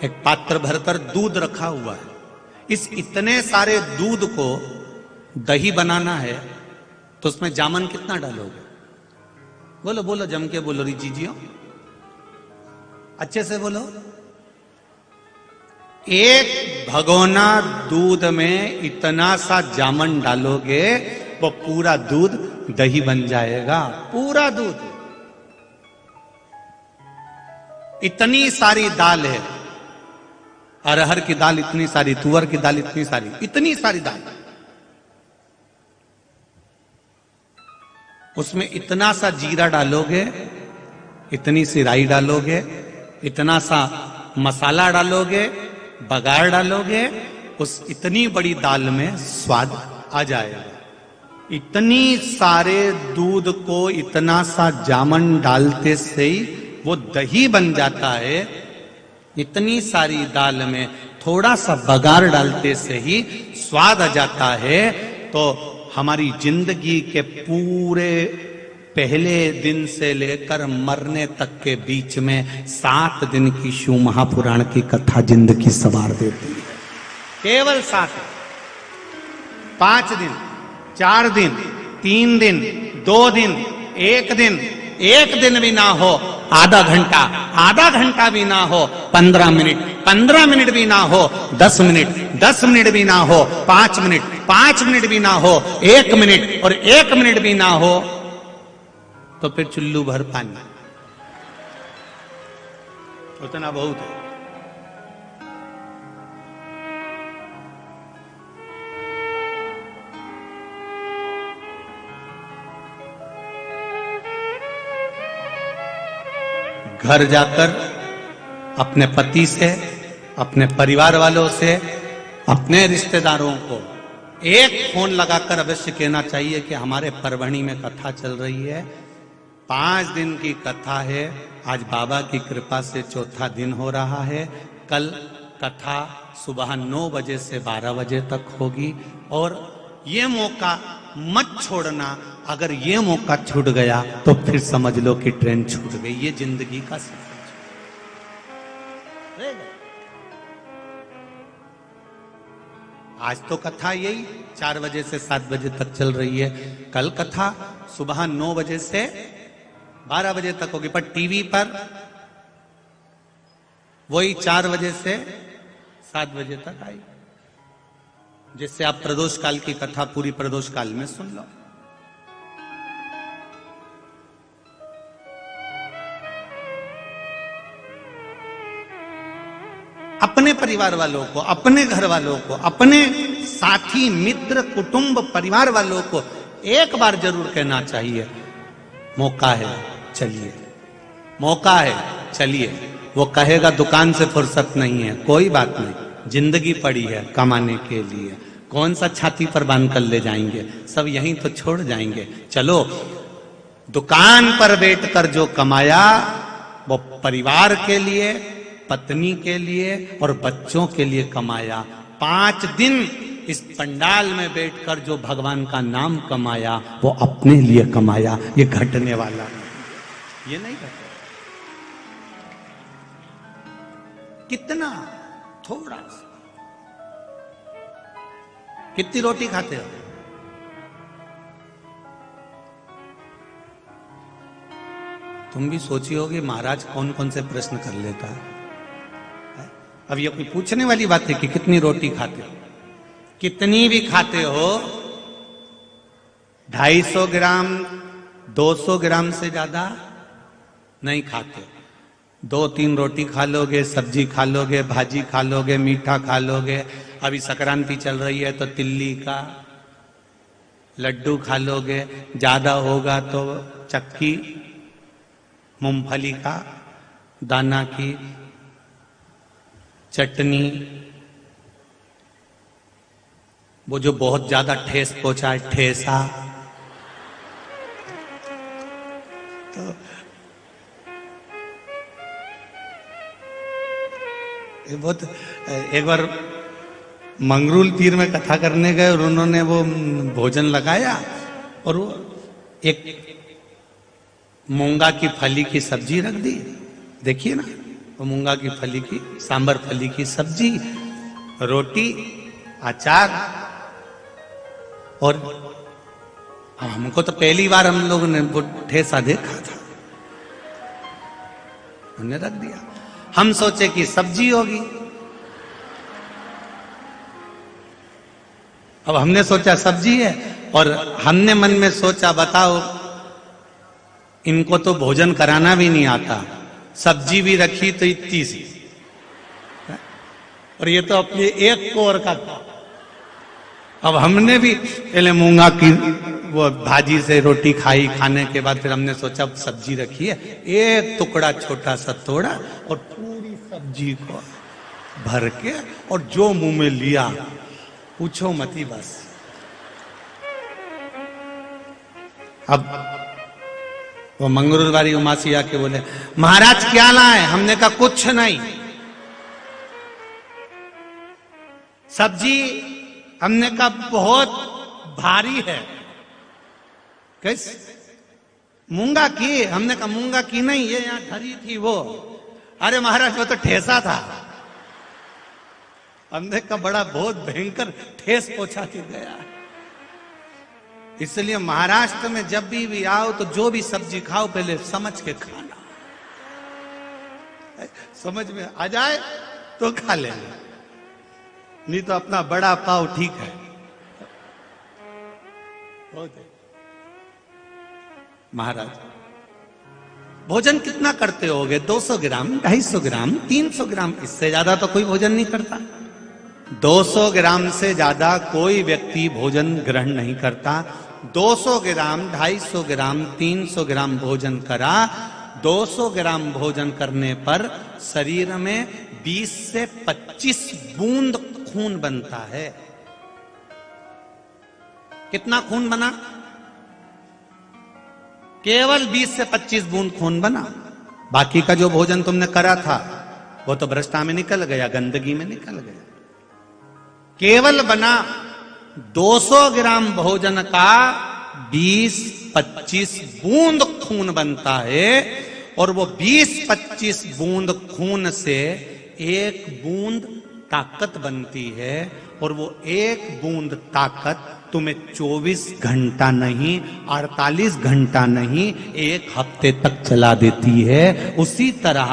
Speaker 1: एक पात्र भरकर दूध रखा हुआ है। इस इतने सारे दूध को दही बनाना है तो उसमें जामन कितना डालोगे? बोलो बोलो, जम के बोलो री जीजियो, अच्छे से बोलो। एक भगोना दूध में इतना सा जामन डालोगे वो पूरा दूध दही बन जाएगा, पूरा दूध। इतनी सारी दाल है, अरहर की दाल इतनी सारी, तुअर की दाल इतनी सारी, इतनी सारी दाल, उसमें इतना सा जीरा डालोगे, इतनी सी राई डालोगे, इतना सा मसाला डालोगे, बघार डालोगे, उस इतनी बड़ी दाल में स्वाद आ जाएगा। इतनी सारे दूध को इतना सा जामन डालते से ही वो दही बन जाता है। इतनी सारी दाल में थोड़ा सा बघार डालते से ही स्वाद आ जाता है। तो हमारी जिंदगी के पूरे पहले दिन से लेकर मरने तक के बीच में 7 दिन की शिव महापुराण की कथा जिंदगी संवार देती है। केवल 7, 5 दिन, 4 दिन, 3 दिन, 2 दिन, 1 दिन, 1 दिन भी ना हो, आधा घंटा भी ना हो, 15 मिनट भी ना हो, 10 मिनट भी ना हो, 5 मिनट भी ना हो, 1 मिनट और 1 मिनट भी ना हो, तो फिर चुल्लू भर पानी, उतना बहुत है। घर जाकर अपने पति से, अपने परिवार वालों से, अपने रिश्तेदारों को एक फोन लगाकर अवश्य कहना चाहिए कि हमारे परभणी में कथा चल रही है, 5 दिन की कथा है। आज बाबा की कृपा से 4था दिन हो रहा है। कल कथा सुबह 9 बजे से 12 बजे तक होगी। और ये मौका मत छोड़ना, अगर ये मौका छूट गया तो फिर समझ लो कि ट्रेन छूट गई। ये जिंदगी का सफर है। आज तो कथा यही 4 बजे से 7 बजे तक चल रही है। कल कथा सुबह 9 बजे से 12 बजे तक होगी, पर टीवी पर वही 4 बजे से 7 बजे तक आई, जिससे आप प्रदोष काल की कथा पूरी प्रदोष काल में सुन लो। अपने परिवार वालों को, अपने घर वालों को, अपने साथी मित्र कुटुंब परिवार वालों को एक बार जरूर कहना चाहिए, मौका है चलिए, मौका है चलिए। वो कहेगा दुकान से फुर्सत नहीं है, कोई बात नहीं, जिंदगी पड़ी है कमाने के लिए, कौन सा छाती पर बांध कर ले जाएंगे, सब यहीं तो छोड़ जाएंगे। चलो, दुकान पर बैठकर जो कमाया वो परिवार के लिए, पत्नी के लिए और बच्चों के लिए कमाया। 5 दिन इस पंडाल में बैठकर जो भगवान का नाम कमाया वो अपने लिए कमाया। ये घटने वाला, ये नहीं घटे। कितना, थोड़ा सा। कितनी रोटी खाते हो? तुम भी सोची होगी महाराज कौन कौन से प्रश्न कर लेता है। अब ये कोई पूछने वाली बात है कि कितनी रोटी खाते हो? कितनी भी खाते हो, 250 ग्राम 200 ग्राम से ज्यादा नहीं खाते। 2-3 रोटी खा लोगे, सब्जी खा लोगे, भाजी खा लोगे, मीठा खा लोगे। अभी संक्रांति चल रही है तो तिल्ली का लड्डू खा लोगे, ज्यादा होगा तो चक्की मूंगफली का दाना की चटनी, वो जो बहुत ज्यादा ठेस पहुंचा है ठेसा। तो ये बहुत, एक बार मंगरूल पीर में कथा करने गए और उन्होंने वो भोजन लगाया और वो एक मूंगा की फली की सब्जी रख दी। देखिए ना, वो मूंगा की फली की, सांबर फली की सब्जी, रोटी, अचार। और हमको तो पहली बार हम लोगों ने वो ठेसा देखा था, उन्हें रख दिया। हम सोचे कि सब्जी होगी। अब हमने सोचा सब्जी है और हमने मन में सोचा बताओ इनको तो भोजन कराना भी नहीं आता, सब्जी भी रखी तो इतनी सी, और ये तो अपने एक कोर का था। अब हमने भी पहले मूंगा की वो भाजी से रोटी खाई, खाने के बाद फिर हमने सोचा सब्जी रखी है, एक टुकड़ा छोटा सा तोड़ा और पूरी सब्जी को भर के और जो मुंह में लिया पूछो मती बस। अब वो मंगरूलवारी उमासी आके बोले, महाराज क्या लाए? हमने कहा कुछ नहीं, सब्जी हमने कहा बहुत भारी है। कैसे? मूंगा की? हमने कहा मूंगा की नहीं, ये यहां धरी थी वो। अरे महाराज वो तो ठेसा था। हमने कहा बड़ा बहुत भयंकर ठेस पहुंचा के गया। इसलिए महाराष्ट्र में जब भी आओ तो जो भी सब्जी खाओ पहले समझ के खाना, समझ में आ जाए तो खा लेना, नहीं तो अपना बड़ा पाव ठीक है। महाराज भोजन कितना करते होगे? 200 ग्राम, 250 ग्राम, 300 ग्राम, इससे ज्यादा तो कोई भोजन नहीं करता। 200 ग्राम से ज्यादा कोई व्यक्ति भोजन ग्रहण नहीं करता। 200 ग्राम, 250 ग्राम, 300 ग्राम भोजन करा। 200 ग्राम भोजन करने पर शरीर में 20 से 25 बूंद खून बनता है। कितना खून बना? केवल 20 से 25 बूंद खून बना। बाकी का जो भोजन तुमने करा था वो तो भ्रष्टा में निकल गया, गंदगी में निकल गया। केवल बना 200 ग्राम भोजन का 20-25 बूंद खून बनता है, और वो 20-25 बूंद खून से एक बूंद ताकत बनती है, और वो एक बूंद ताकत तुम्हें 24 घंटा नहीं, 48 घंटा नहीं, एक हफ्ते तक चला देती है। उसी तरह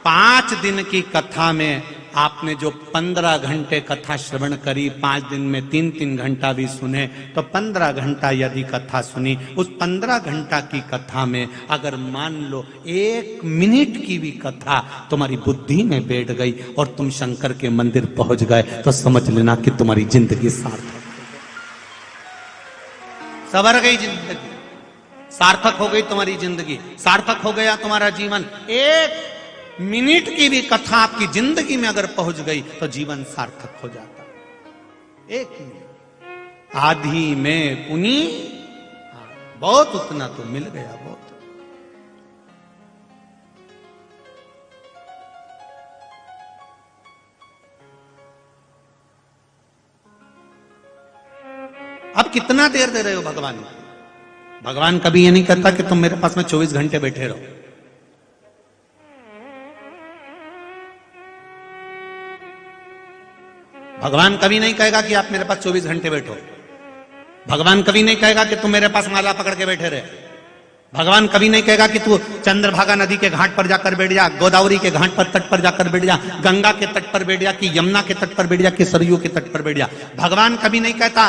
Speaker 1: 5 दिन की कथा में आपने जो 15 घंटे कथा श्रवण करी, 5 दिन में 3-3 घंटा भी सुने, तो 15 घंटा यदि कथा सुनी, उस 15 घंटा की कथा में अगर मान लो 1 मिनट की भी कथा तुम्हारी बुद्धि में बैठ गई और तुम शंकर के मंदिर पहुंच गए, तो समझ लेना कि तुम्हारी जिंदगी सार्थक, सवर गई जिंदगी, सार्थक हो गई तुम्हारी जिंदगी, सार्थक हो गया तुम्हारा जीवन। 1 मिनट की भी कथा आपकी जिंदगी में अगर पहुंच गई तो जीवन सार्थक हो जाता। 1 मिनट आधी में पुनी बहुत, उतना तो मिल गया बहुत। अब कितना देर दे रहे हो भगवान को? भगवान कभी ये नहीं कहता कि तुम मेरे पास में 24 घंटे बैठे रहो। भगवान कभी नहीं कहेगा कि आप मेरे पास 24 घंटे बैठो। भगवान कभी नहीं कहेगा कि तुम मेरे पास माला पकड़ के बैठे रहे। भगवान कभी नहीं कहेगा कि तू चंद्रभागा नदी के घाट पर जाकर बैठ जा, गोदावरी के घाट पर तट पर जाकर बैठ जा, गंगा के तट पर बैठ जा, कि यमुना के तट पर बैठ जा, कि सरयू के तट पर बैठ जा। भगवान कभी नहीं कहता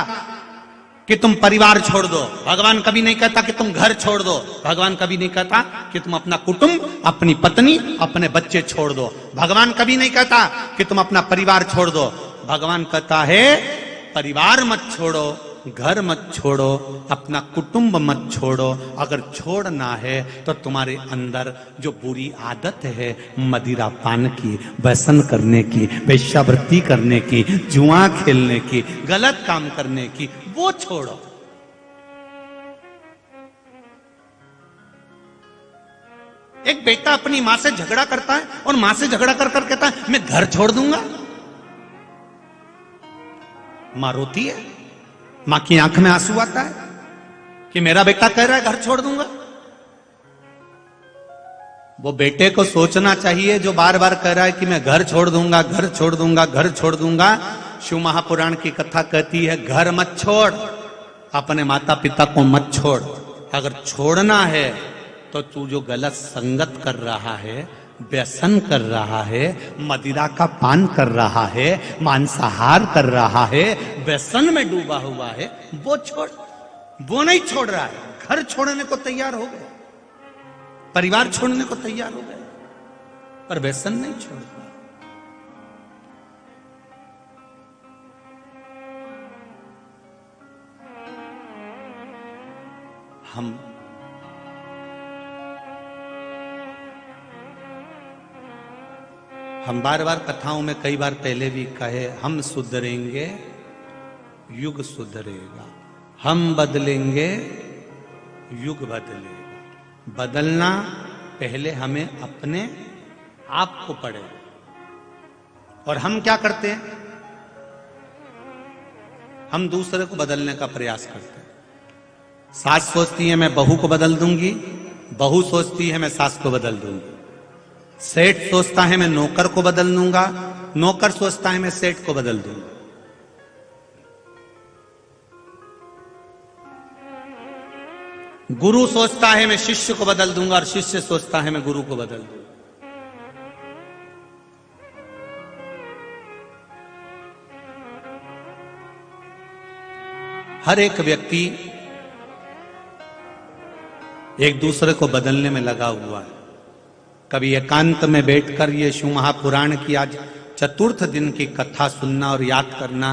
Speaker 1: कि तुम परिवार छोड़ दो। भगवान कभी नहीं कहता कि तुम घर छोड़ दो। भगवान कभी नहीं कहता कि तुम अपना कुटुंब, अपनी पत्नी, अपने बच्चे छोड़ दो। भगवान कभी नहीं कहता कि तुम अपना परिवार छोड़ दो। भगवान कहता है परिवार मत छोड़ो, घर मत छोड़ो, अपना कुटुंब मत छोड़ो। अगर छोड़ना है तो तुम्हारे अंदर जो बुरी आदत है मदिरा पान की, व्यसन करने की, वेश्यावृत्ति करने की, जुआ खेलने की, गलत काम करने की, वो छोड़ो। एक बेटा अपनी मां से झगड़ा करता है और मां से झगड़ा कर कर कहता है मैं घर छोड़ दूंगा। मां रोती है, मां की आंख में आंसू आता है कि मेरा बेटा कह रहा है घर छोड़ दूंगा। वो बेटे को सोचना चाहिए जो बार बार कह रहा है कि मैं घर छोड़ दूंगा, घर छोड़ दूंगा, घर छोड़ दूंगा। शिव महापुराण की कथा कहती है घर मत छोड़, अपने माता पिता को मत छोड़। अगर छोड़ना है तो तू जो गलत संगत कर रहा है, व्यसन कर रहा है, मदिरा का पान कर रहा है, मांसाहार कर रहा है, व्यसन में डूबा हुआ है, वो छोड़। वो नहीं छोड़ रहा है, घर छोड़ने को तैयार हो गया, परिवार छोड़ने को तैयार हो गया, पर व्यसन नहीं छोड़ रहा। हम बार बार कथाओं में कई बार पहले भी कहे, हम सुधरेंगे युग सुधरेगा, हम बदलेंगे युग बदलेगा। बदलना पहले हमें अपने आप को पड़ेगा। और हम क्या करते हैं? हम दूसरे को बदलने का प्रयास करते हैं। सास सोचती है मैं बहू को बदल दूंगी, बहू सोचती है मैं सास को बदल दूंगी, सेठ सोचता है मैं नौकर को बदल दूंगा, नौकर सोचता है मैं सेठ को बदल दूंगा। गुरु सोचता है मैं शिष्य को बदल दूंगा और शिष्य सोचता है मैं गुरु को बदल दूंगा। हर एक व्यक्ति एक दूसरे को बदलने में लगा हुआ है। कभी एकांत में बैठकर ये शिव महापुराण की आज चतुर्थ दिन की कथा सुनना और याद करना,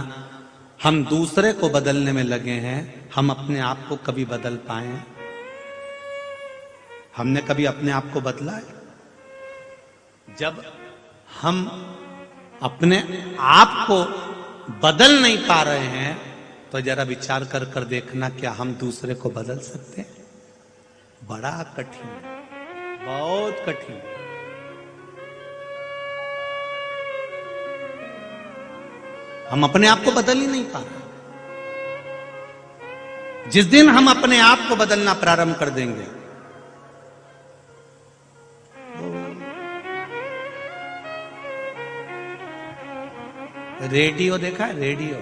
Speaker 1: हम दूसरे को बदलने में लगे हैं। हम अपने आप को कभी बदल पाए हैं? हमने कभी अपने आप को बदला है? जब हम अपने आप को बदल नहीं पा रहे हैं तो जरा विचार कर कर देखना, क्या हम दूसरे को बदल सकते हैं? बड़ा कठिन है, बहुत कठिन। हम अपने आप को बदल ही नहीं पा रहे। जिस दिन हम अपने आप को बदलना प्रारंभ कर देंगे, रेडियो देखा है? रेडियो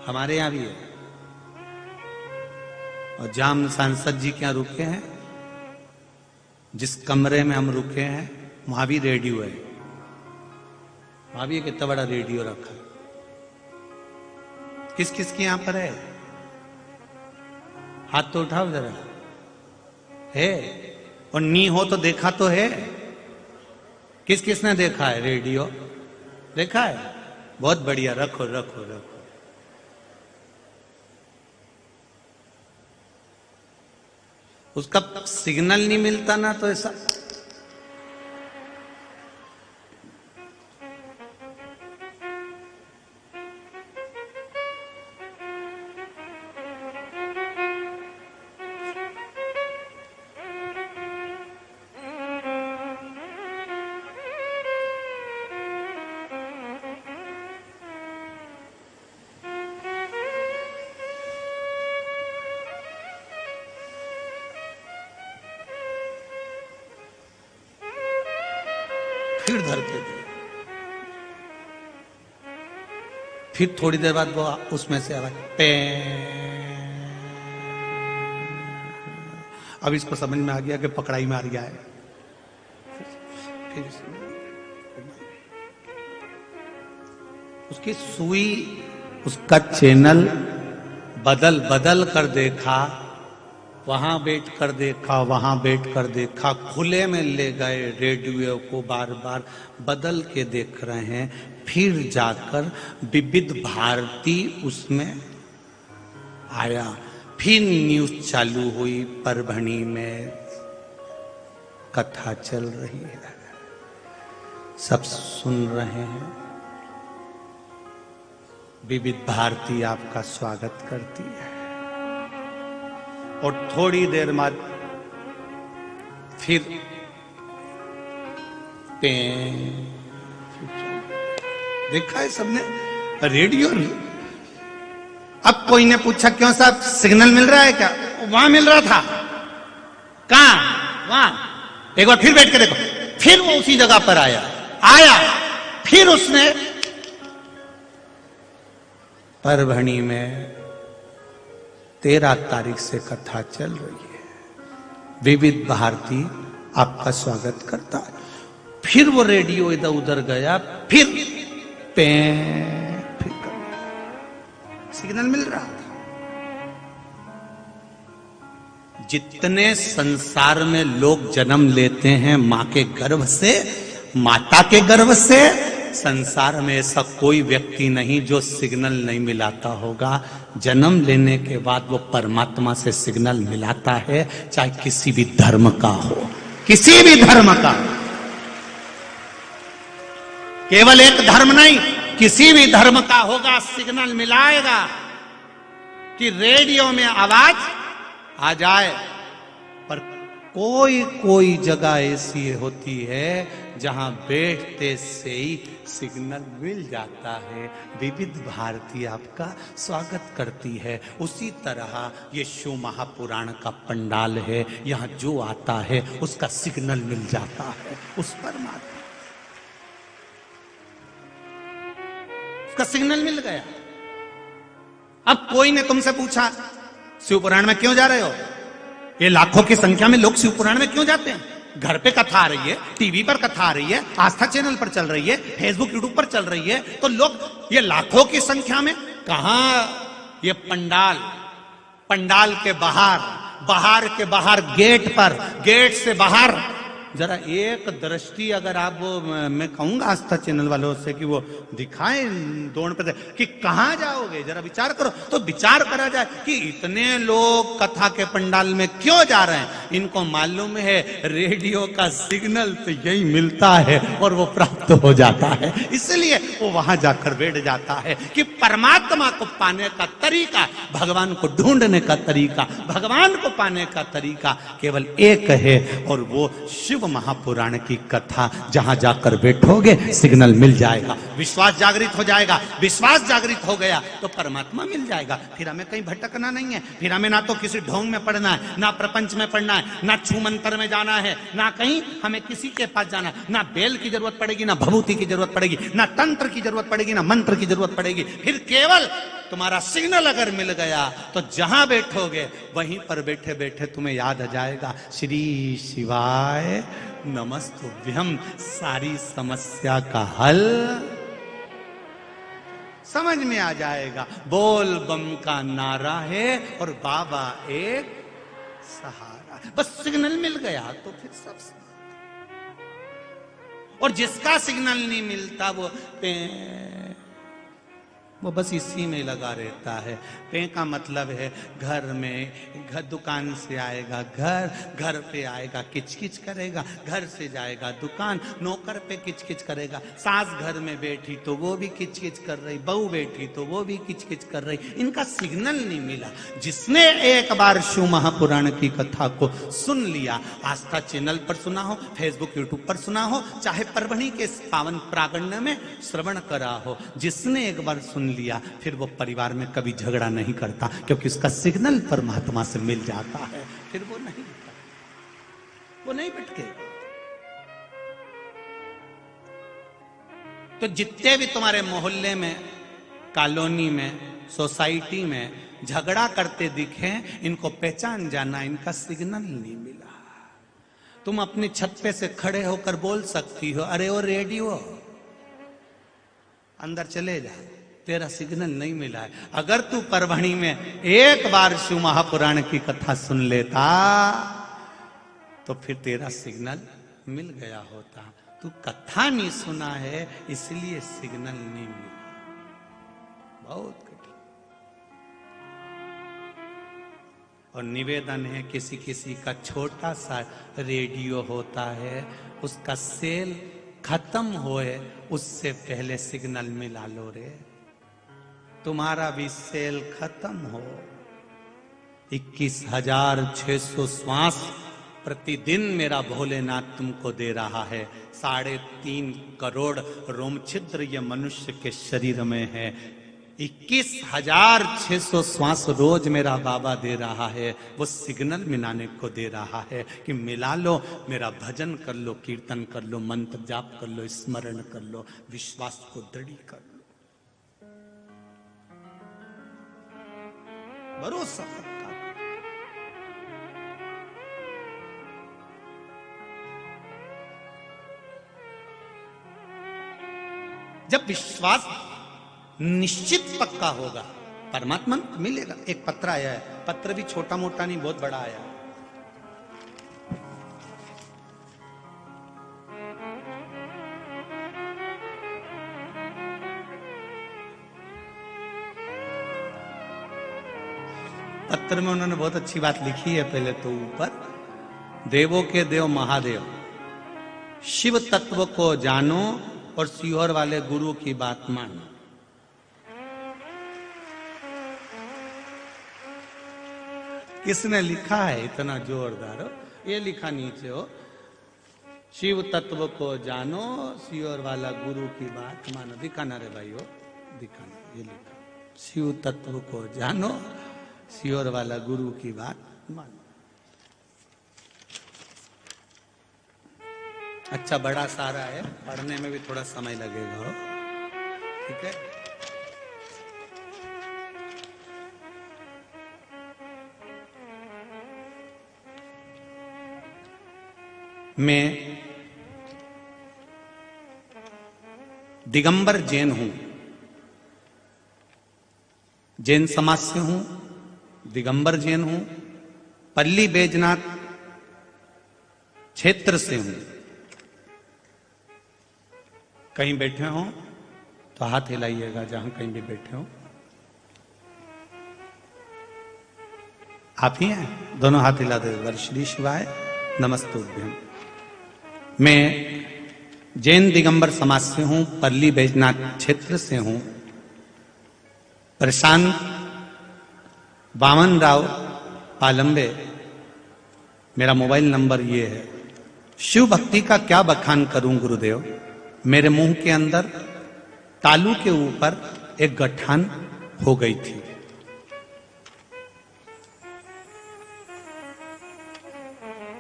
Speaker 1: हमारे यहां भी है। और जहां हम सांसद जी के यहां रुके हैं, जिस कमरे में हम रुके हैं, वहां भी रेडियो है। वहां भी कितना बड़ा रेडियो रखा है। किस किस के यहां पर है? हाथ तो उठाओ जरा। है? और नी हो तो देखा तो है? किस किसने देखा है रेडियो? देखा है? बहुत बढ़िया, रखो रखो रखो। उसका सिग्नल नहीं मिलता ना, तो ऐसा फिर धरते थे। फिर थोड़ी देर बाद वो उसमें से आवाज पे। अब इसको समझ में आ गया कि पकड़ाई मार गया है। फिर उसकी सुई, उसका चैनल बदल बदल कर देखा, वहां बैठ कर देखा, वहां बैठ कर देखा, खुले में ले गए रेडियो को, बार बार बदल के देख रहे हैं। फिर जाकर विविध भारती उसमें आया। फिर न्यूज चालू हुई, परभणी में कथा चल रही है, सब सुन रहे हैं। विविध भारती आपका स्वागत करती है। और थोड़ी देर बाद फिर देखा है सबने रेडियो। अब कोई ने पूछा क्यों साहब सिग्नल मिल रहा है क्या? वहां मिल रहा था। कहां? वहां। एक बार फिर बैठ के देखो। फिर वो उसी जगह पर आया। फिर उसने परभणी में 13 तारीख से कथा चल रही है। विविध भारती आपका स्वागत करता है। फिर वो रेडियो इधर उधर गया, फिर सिग्नल मिल रहा था। जितने संसार में लोग जन्म लेते हैं मां के गर्भ से, माता के गर्भ से, संसार में ऐसा कोई व्यक्ति नहीं जो सिग्नल नहीं मिलाता होगा। जन्म लेने के बाद वो परमात्मा से सिग्नल मिलाता है, चाहे किसी भी धर्म का हो, किसी भी धर्म का। केवल एक धर्म नहीं, किसी भी धर्म का होगा, सिग्नल मिलाएगा। कि रेडियो में आवाज आ जाए, पर कोई कोई जगह ऐसी होती है जहां बैठते से ही सिग्नल मिल जाता है। विविध भारती आपका स्वागत करती है। उसी तरह ये शिव महापुराण का पंडाल है, यहां जो आता है उसका सिग्नल मिल जाता है उस परमात्मा, उसका सिग्नल मिल गया। अब कोई ने तुमसे पूछा शिव पुराण में क्यों जा रहे हो? ये लाखों की संख्या में लोग शिव पुराण में क्यों जाते हैं? घर पे कथा आ रही है, टीवी पर कथा आ रही है, आस्था चैनल पर चल रही है, फेसबुक यूट्यूब पर चल रही है, तो लोग ये लाखों की संख्या में कहां ये पंडाल के बाहर के बाहर गेट पर, गेट से बाहर जरा एक दृष्टि अगर आप वो मैं कहूंगा आस्था चैनल वालों से कि वो दिखाएं दौड़ पे कि कहां जाओगे, जरा विचार करो। तो विचार करा जाए कि इतने लोग कथा के पंडाल में क्यों जा रहे हैं। इनको मालूम है रेडियो का सिग्नल तो यही मिलता है और वो प्राप्त हो जाता है, इसलिए वो वहां जाकर बैठ जाता है कि परमात्मा को पाने का तरीका, भगवान को ढूंढने का तरीका, भगवान को पाने का तरीका केवल एक है, और वो शिव महापुराण की कथा। जहां जाकर बैठोगे सिग्नल मिल जाएगा, विश्वास जागृत हो जाएगा। विश्वास जागृत हो गया तो परमात्मा मिल जाएगा। फिर हमें कहीं भटकना नहीं है, फिर हमें ना तो किसी ढोंग में पढ़ना है, ना प्रपंच में पढ़ना है, ना छू मंत्र में जाना है, ना कहीं हमें किसी के पास जाना है, ना बेल की जरूरत पड़ेगी, ना भभूति की जरूरत पड़ेगी, ना तंत्र की जरूरत पड़ेगी, ना मंत्र की जरूरत पड़ेगी। फिर केवल तुम्हारा सिग्नल अगर मिल गया तो जहां बैठोगे वहीं पर बैठे बैठे तुम्हें याद आ जाएगा श्री शिवाय नमस्तुभ्यम, सारी समस्या का हल समझ में आ जाएगा। बोल बम का नारा है और बाबा एक सहारा, बस सिग्नल मिल गया तो फिर सब। और जिसका सिग्नल नहीं मिलता वो बस इसी में लगा रहता है। पे का मतलब है घर में, घर दुकान से आएगा घर पे आएगा किचकिच करेगा, घर से जाएगा दुकान, नौकर पे किचकिच करेगा, सास घर में बैठी तो वो भी किचकिच कर रही, बहू बैठी तो वो भी किचकिच कर रही। इनका सिग्नल नहीं मिला। जिसने एक बार शिव महापुराण की कथा को सुन लिया, आस्था चैनल पर सुना हो, फेसबुक यूट्यूब पर सुना हो, चाहे परभणी के पावन प्रांगण में श्रवण करा हो, जिसने एक बार सुन लिया फिर वो परिवार में कभी झगड़ा नहीं करता, क्योंकि उसका सिग्नल परमात्मा से मिल जाता है। फिर वो नहीं भटके। तो जितने भी तुम्हारे मोहल्ले में, कॉलोनी में, सोसाइटी में झगड़ा करते दिखे, इनको पहचान जाना, इनका सिग्नल नहीं मिला। तुम अपनी छत पे से खड़े होकर बोल सकती हो, अरे वो रेडियो अंदर चले जा, तेरा सिग्नल नहीं मिला है। अगर तू परभणी में एक बार शिव महापुराण की कथा सुन लेता तो फिर तेरा सिग्नल मिल गया होता। तू कथा नहीं सुना है इसलिए सिग्नल नहीं मिला। बहुत कठिन। और निवेदन है, किसी किसी का छोटा सा रेडियो होता है, उसका सेल खत्म होए उससे पहले सिग्नल मिला लो रे। तुम्हारा भी सेल खत्म हो। 21,600 श्वास प्रतिदिन मेरा भोलेनाथ तुमको दे रहा है। 3.5 करोड़ रोम छिद्र ये मनुष्य के शरीर में है। 21,600 श्वास रोज मेरा बाबा दे रहा है। वो सिग्नल मिलाने को दे रहा है कि मिला लो, मेरा भजन कर लो, कीर्तन कर लो, मंत्र जाप कर लो, स्मरण कर लो, विश्वास को दृढ़ कर लो, भरोसा पक्का। जब विश्वास निश्चित पक्का होगा परमात्मा मिलेगा। एक पत्र आया है, पत्र भी छोटा मोटा नहीं, बहुत बड़ा आया है। पत्र में उन्होंने बहुत अच्छी बात लिखी है। पहले तो ऊपर, देवों के देव महादेव, शिव तत्व को जानो और सीहोर वाले गुरु की बात मानो। किसने लिखा है इतना जोरदार? ये लिखा नीचे हो, शिव तत्व को जानो, सियोर वाला गुरु की बात मानो। दिखाना रे भाई, हो दिखाना, ये लिखा, शिव तत्व को जानो, सियोर वाला गुरु की बात मानो। अच्छा, बड़ा सारा है, पढ़ने में भी थोड़ा समय लगेगा, हो ठीक है। मैं दिगंबर जैन हूं, जैन समाज से हूं, दिगंबर जैन हूं, पल्ली बैजनाथ क्षेत्र से हूं। कहीं बैठे हो तो हाथ हिलाइएगा, जहां कहीं भी बैठे हो। आप ही हैं? दोनों हाथ हिला दे। वर श्री शिवाय नमस्तुभ्यम। मैं जैन दिगंबर समाज से हूं, पल्ली बैजनाथ क्षेत्र से हूं। प्रशांत वामन राव पालंबे मेरा मोबाइल नंबर ये है। शिव भक्ति का क्या बखान करूं गुरुदेव, मेरे मुंह के अंदर तालू के ऊपर एक गठान हो गई थी।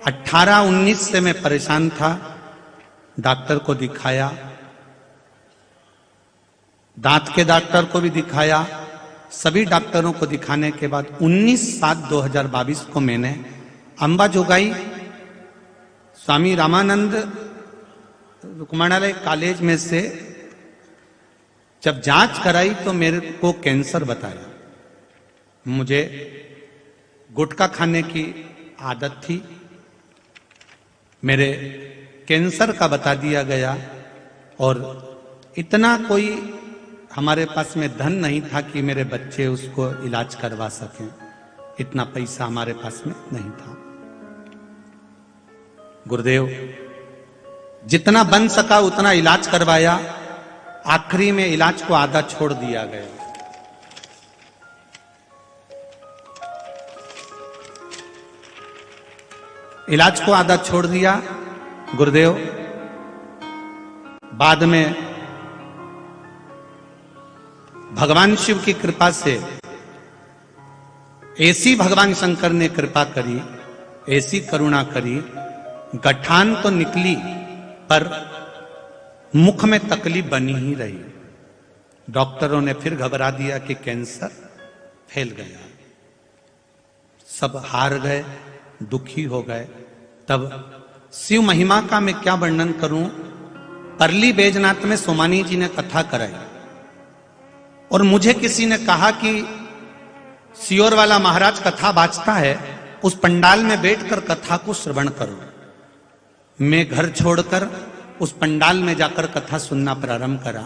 Speaker 1: अठारह 19 से मैं परेशान था, डॉक्टर को दिखाया, दांत के डॉक्टर को भी दिखाया। सभी डॉक्टरों को दिखाने के बाद 19/7/2022 को मैंने अंबाजोगाई स्वामी रामानंद रुक्माणालय कॉलेज में से जब जांच कराई तो मेरे को कैंसर बताया। मुझे गुटखा खाने की आदत थी, मेरे कैंसर का बता दिया गया। और इतना कोई हमारे पास में धन नहीं था कि मेरे बच्चे उसको इलाज करवा सकें, इतना पैसा हमारे पास में नहीं था। गुरुदेव जितना बन सका उतना इलाज करवाया, आखिरी में इलाज को आधा छोड़ दिया गया। इलाज को आधा छोड़ दिया गुरुदेव। बाद में भगवान शिव की कृपा से ऐसी भगवान शंकर ने कृपा करी, ऐसी करुणा करी, गठान तो निकली पर मुख में तकलीफ बनी ही रही। डॉक्टरों ने फिर घबरा दिया कि कैंसर फैल गया। सब हार गए, दुखी हो गए। तब शिव महिमा का मैं क्या वर्णन करूं। परली बैजनाथ में सोमानी जी ने कथा कराई और मुझे किसी ने कहा कि सियोर वाला महाराज कथा बाजता है, उस पंडाल में बैठकर कथा को श्रवण करो। मैं घर छोड़कर उस पंडाल में जाकर कथा सुनना प्रारंभ करा।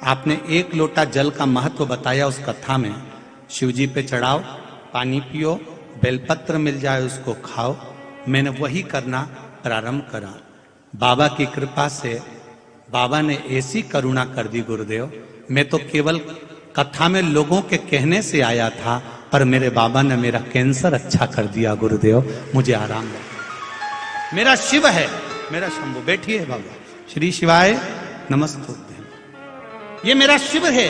Speaker 1: आपने 1 लोटा जल का महत्व बताया उस कथा में। शिवजी पे चढ़ाओ, पानी पियो, बेलपत्र मिल जाए उसको खाओ। मैंने वही करना प्रारंभ करा। बाबा की कृपा से बाबा ने ऐसी करुणा कर दी गुरुदेव। मैं तो केवल कथा में लोगों के कहने से आया था, पर मेरे बाबा ने मेरा कैंसर अच्छा कर दिया गुरुदेव। मुझे आराम लगा। मेरा शिव है, मेरा शंभु। बैठिए बाबा। श्री शिवाय नमस्तुभ्यम। ये मेरा शिव है।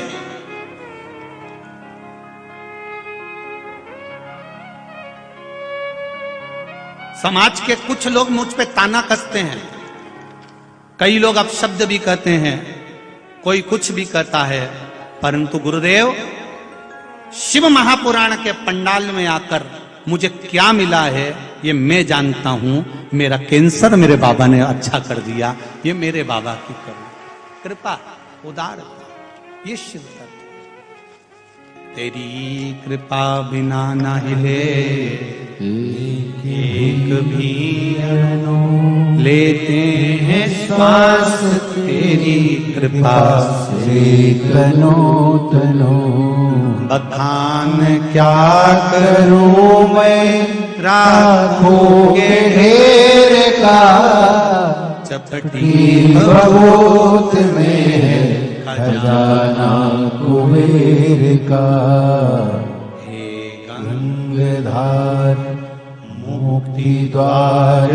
Speaker 1: समाज के कुछ लोग मुझ पे ताना कसते हैं, कई लोग अपशब्द भी कहते हैं, कोई कुछ भी कहता है, परंतु गुरुदेव शिव महापुराण के पंडाल में आकर मुझे क्या मिला है ये मैं जानता हूं। मेरा कैंसर मेरे बाबा ने अच्छा कर दिया। ये मेरे बाबा की कृपा, उदारता, ये शिव तत्व। तेरी कृपा बिना ना हिले एक भी अणु, लेते हैं श्वास तेरी कृपा से
Speaker 2: तनो तनो।
Speaker 1: बखान क्या
Speaker 2: करूं मैं राखों के ढेर का,
Speaker 1: चपटी
Speaker 2: बहुत में है खजाना कुबेर का।
Speaker 1: हे गंगा
Speaker 2: धार, मुक्ति द्वार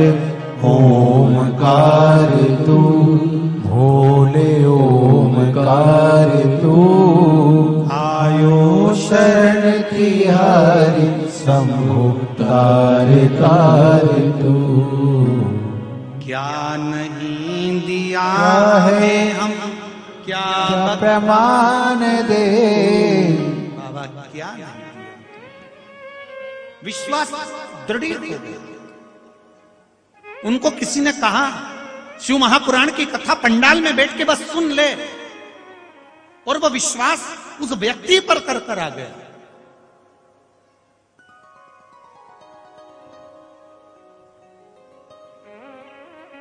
Speaker 2: ओमकार तू, भोले ओमकार तू। आयो शरण तिहारी, शंभु तार तार तू।
Speaker 1: क्या नहीं दिया है हम, क्या
Speaker 2: प्रमाण दे।
Speaker 1: बाबा क्या नहीं दिया। विश्वास दृढ़ हो गया। उनको किसी ने कहा शिव महापुराण की कथा पंडाल में बैठ के बस सुन ले, और वह विश्वास उस व्यक्ति पर कर आ गया।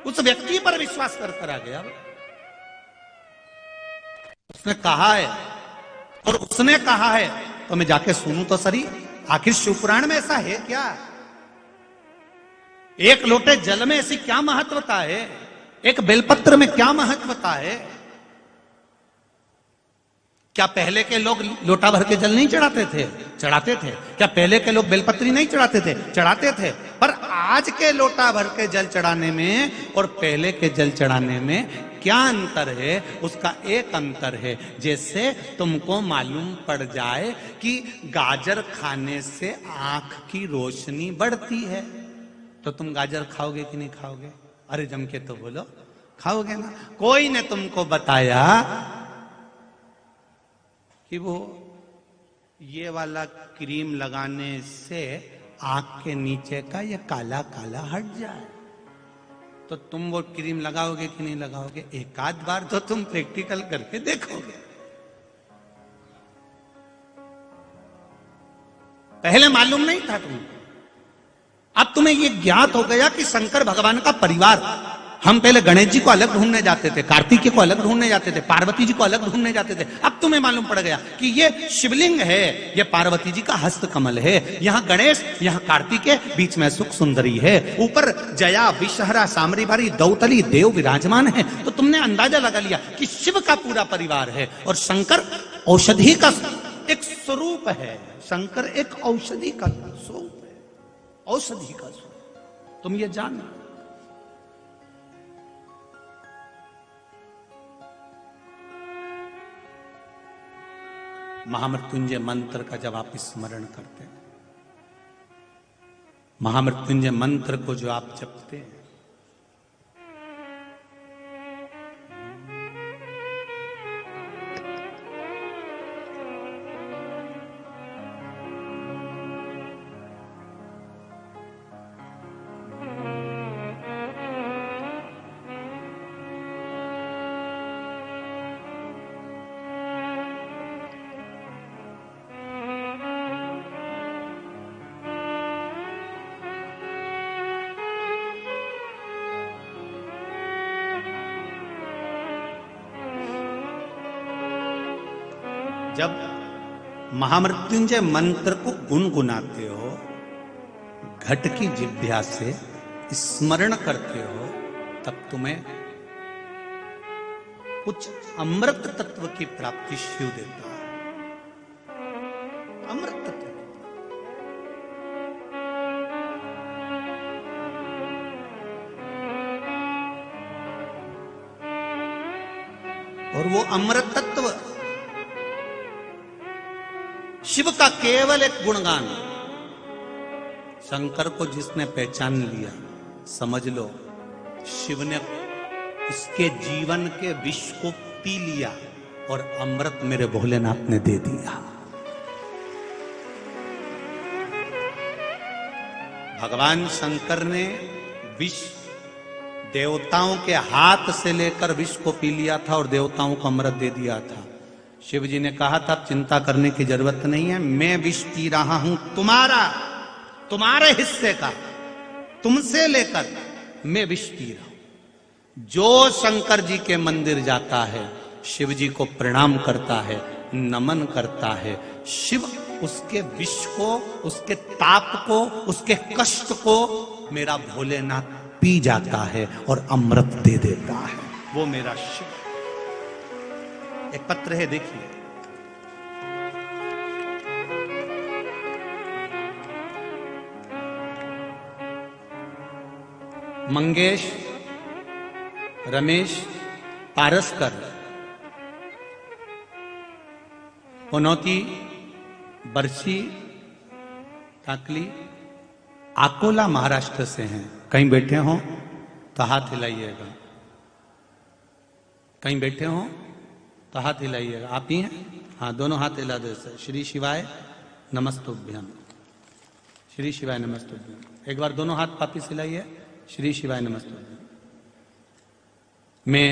Speaker 1: उस व्यक्ति पर विश्वास कर आ गया। उसने कहा है, और उसने कहा है तो मैं जाके सुनूं तो सही, आखिर शिवपुराण में ऐसा है क्या? एक लोटे जल में ऐसी क्या महत्वता है? एक बेलपत्र में क्या महत्वता है? क्या पहले के लोग लोटा भर के जल नहीं चढ़ाते थे? चढ़ाते थे। क्या पहले के लोग बेलपत्री नहीं चढ़ाते थे? चढ़ाते थे। पर आज के लोटा भर के जल चढ़ाने में और पहले के जल चढ़ाने में क्या अंतर है? उसका एक अंतर है, जैसे तुमको मालूम पड़ जाए कि गाजर खाने से आंख की रोशनी बढ़ती है, तो तुम गाजर खाओगे कि नहीं खाओगे? अरे जम के तो बोलो, खाओगे ना। कोई ने तुमको बताया कि वो ये वाला क्रीम लगाने से आंख के नीचे का ये काला काला हट जाए, तो तुम वो क्रीम लगाओगे कि नहीं लगाओगे? एक आध बार तो तुम प्रैक्टिकल करके देखोगे। पहले मालूम नहीं था तुमको, अब तुम्हें ये ज्ञात हो गया कि शंकर भगवान का परिवार। हम पहले गणेश जी को अलग ढूंढने जाते थे, कार्तिकेय को अलग ढूंढने जाते थे, पार्वती जी को अलग ढूंढने जाते थे। अब तुम्हें मालूम पड़ गया कि ये शिवलिंग है, ये पार्वती जी का हस्त कमल है, यहाँ गणेश, यहाँ कार्तिकेय, बीच में सुख सुंदरी है, ऊपर जया विषहरा सामरी भारी दौतली देव विराजमान है। तो तुमने अंदाजा लगा लिया कि शिव का पूरा परिवार है, और शंकर औषधि का एक स्वरूप है। शंकर एक औषधि का स्वरूप है, औषधि का स्वरूप। तुम ये जानो। महामृत्युंजय मंत्र का जब आप स्मरण करते हैं, महामृत्युंजय मंत्र को जो आप जपते हैं, जब महामृत्युंजय मंत्र को गुनगुनाते हो, घट की जिह्वा से स्मरण करते हो, तब तुम्हें कुछ अमृत तत्व की प्राप्ति शिव देता है। अमृत तत्व। और वो अमृत तत्व शिव का केवल एक गुणगान। शंकर को जिसने पहचान लिया, समझ लो शिव ने इसके जीवन के विष को पी लिया और अमृत मेरे भोलेनाथ ने दे दिया। भगवान शंकर ने विष देवताओं के हाथ से लेकर विष को पी लिया था और देवताओं को अमृत दे दिया था। शिव जी ने कहा था चिंता करने की जरूरत नहीं है, मैं विष पी रहा हूं तुम्हारे हिस्से का, तुमसे लेकर मैं विष पी रहा हूं। जो शंकर जी के मंदिर जाता है, शिव जी को प्रणाम करता है, नमन करता है, शिव उसके विष को, उसके ताप को, उसके कष्ट को मेरा भोलेनाथ पी जाता है और अमृत दे देता है। वो मेरा शिव। एक पत्र है, देखिए। मंगेश, रमेश, पारसकर, पुनौती, बरसी, काकली, अकोला महाराष्ट्र से हैं। कहीं बैठे हों तो हाथ हिलाइएगा, कहीं बैठे हों तो हाथ हिलाइएगा। आप ही हैं? हाँ, दोनों हाथ हिला दो। श्री शिवाय नमस्तुभ्यम, श्री शिवाय नमस्तुभ्यम। एक बार दोनों हाथ वापिस हिलाइए। श्री शिवाय नमस्तुभ्यम। मैं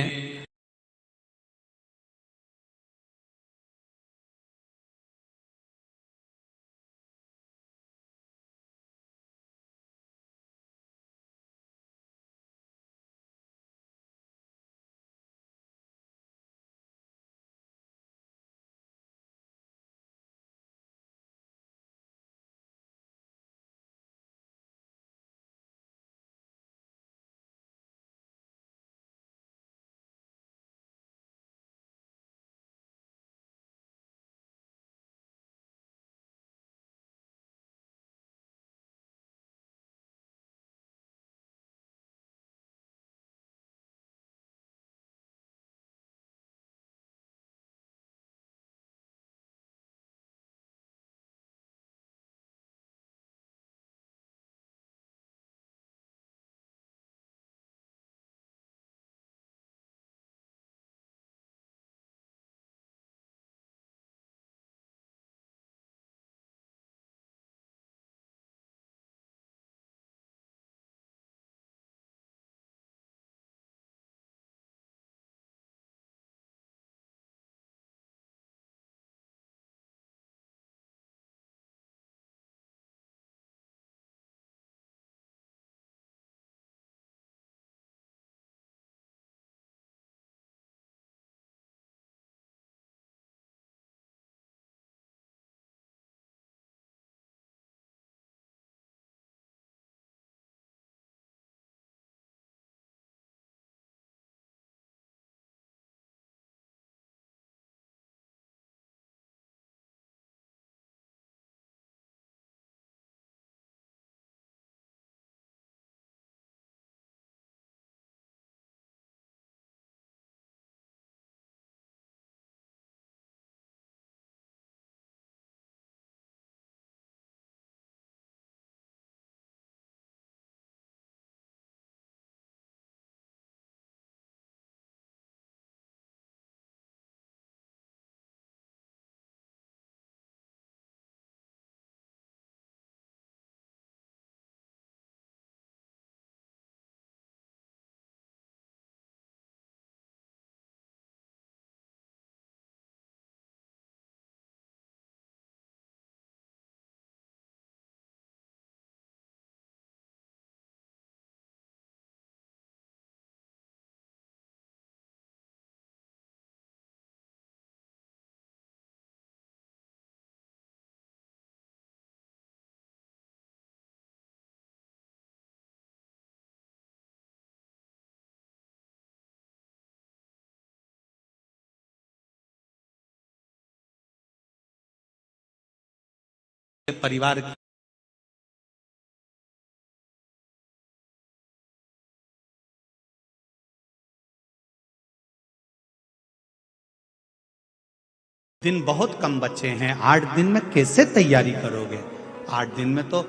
Speaker 1: परिवार दिन बहुत कम बचे हैं। 8 दिन में कैसे तैयारी करोगे? 8 दिन में तो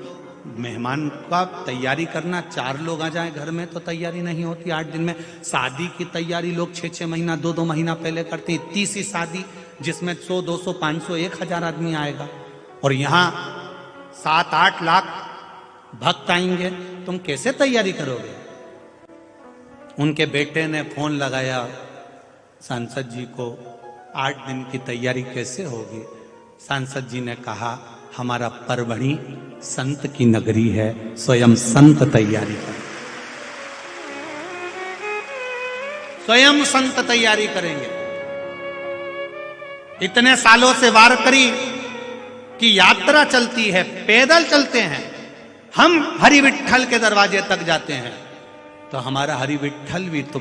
Speaker 1: मेहमान का तैयारी करना, 4 लोग आ जाए घर में तो तैयारी नहीं होती 8 दिन में। शादी की तैयारी लोग 6-6 महीना 2-2 महीना पहले करते हैं। इतनी सी शादी जिसमें 100, 200, 500, 1000 आदमी आएगा, और यहाँ 7-8 लाख भक्त आएंगे। तुम कैसे तैयारी करोगे? उनके बेटे ने फोन लगाया सांसद जी को, 8 दिन की तैयारी कैसे होगी? सांसद जी ने कहा, हमारा परभणी संत की नगरी है, स्वयं संत तैयारी करें, स्वयं संत तैयारी करेंगे। इतने सालों से वारकरी की यात्रा चलती है, पैदल चलते हैं। हम हरि विट्ठल के दरवाजे तक जाते हैं, तो हमारा हरि विट्ठल भी तो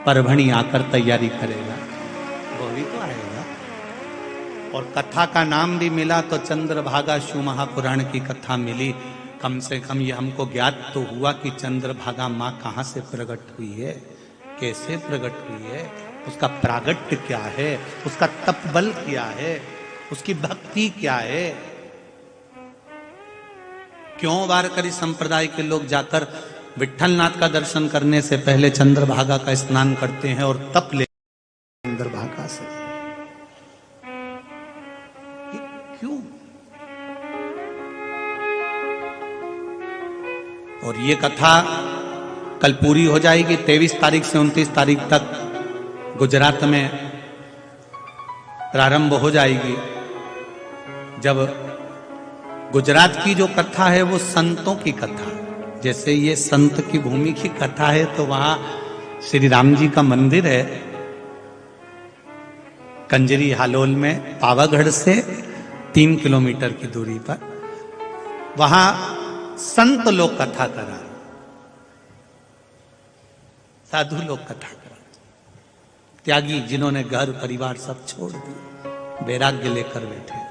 Speaker 1: परभणी आकर तैयारी करेगा, वो भी तो आएगा। और कथा का नाम भी मिला तो चंद्रभागा शिव महापुराण की कथा मिली। कम से कम ये हमको ज्ञात तो हुआ कि चंद्रभागा माँ कहाँ से प्रकट हुई है, कैसे प्रकट हुई है, उसका प्रागट्य क्या है, उसका तप बल क्या है, उसकी भक्ति क्या है। क्यों वारकरी संप्रदाय के लोग जाकर विट्ठलनाथ का दर्शन करने से पहले चंद्रभागा का स्नान करते हैं और तप ले चंद्रभागा से? क्यों? और ये कथा कल पूरी हो जाएगी। 23 तारीख से 29 तारीख तक गुजरात में प्रारंभ हो जाएगी। जब गुजरात की जो कथा है वो संतों की कथा, जैसे ये संत की भूमि की कथा है, तो वहां श्री राम जी का मंदिर है कंजरी हालोल में, पावागढ़ से 3 किलोमीटर की दूरी पर। वहां संत लोग कथा करा, साधु लोग कथा करा, त्यागी जिन्होंने घर परिवार सब छोड़ दिए, वैराग्य लेकर बैठे।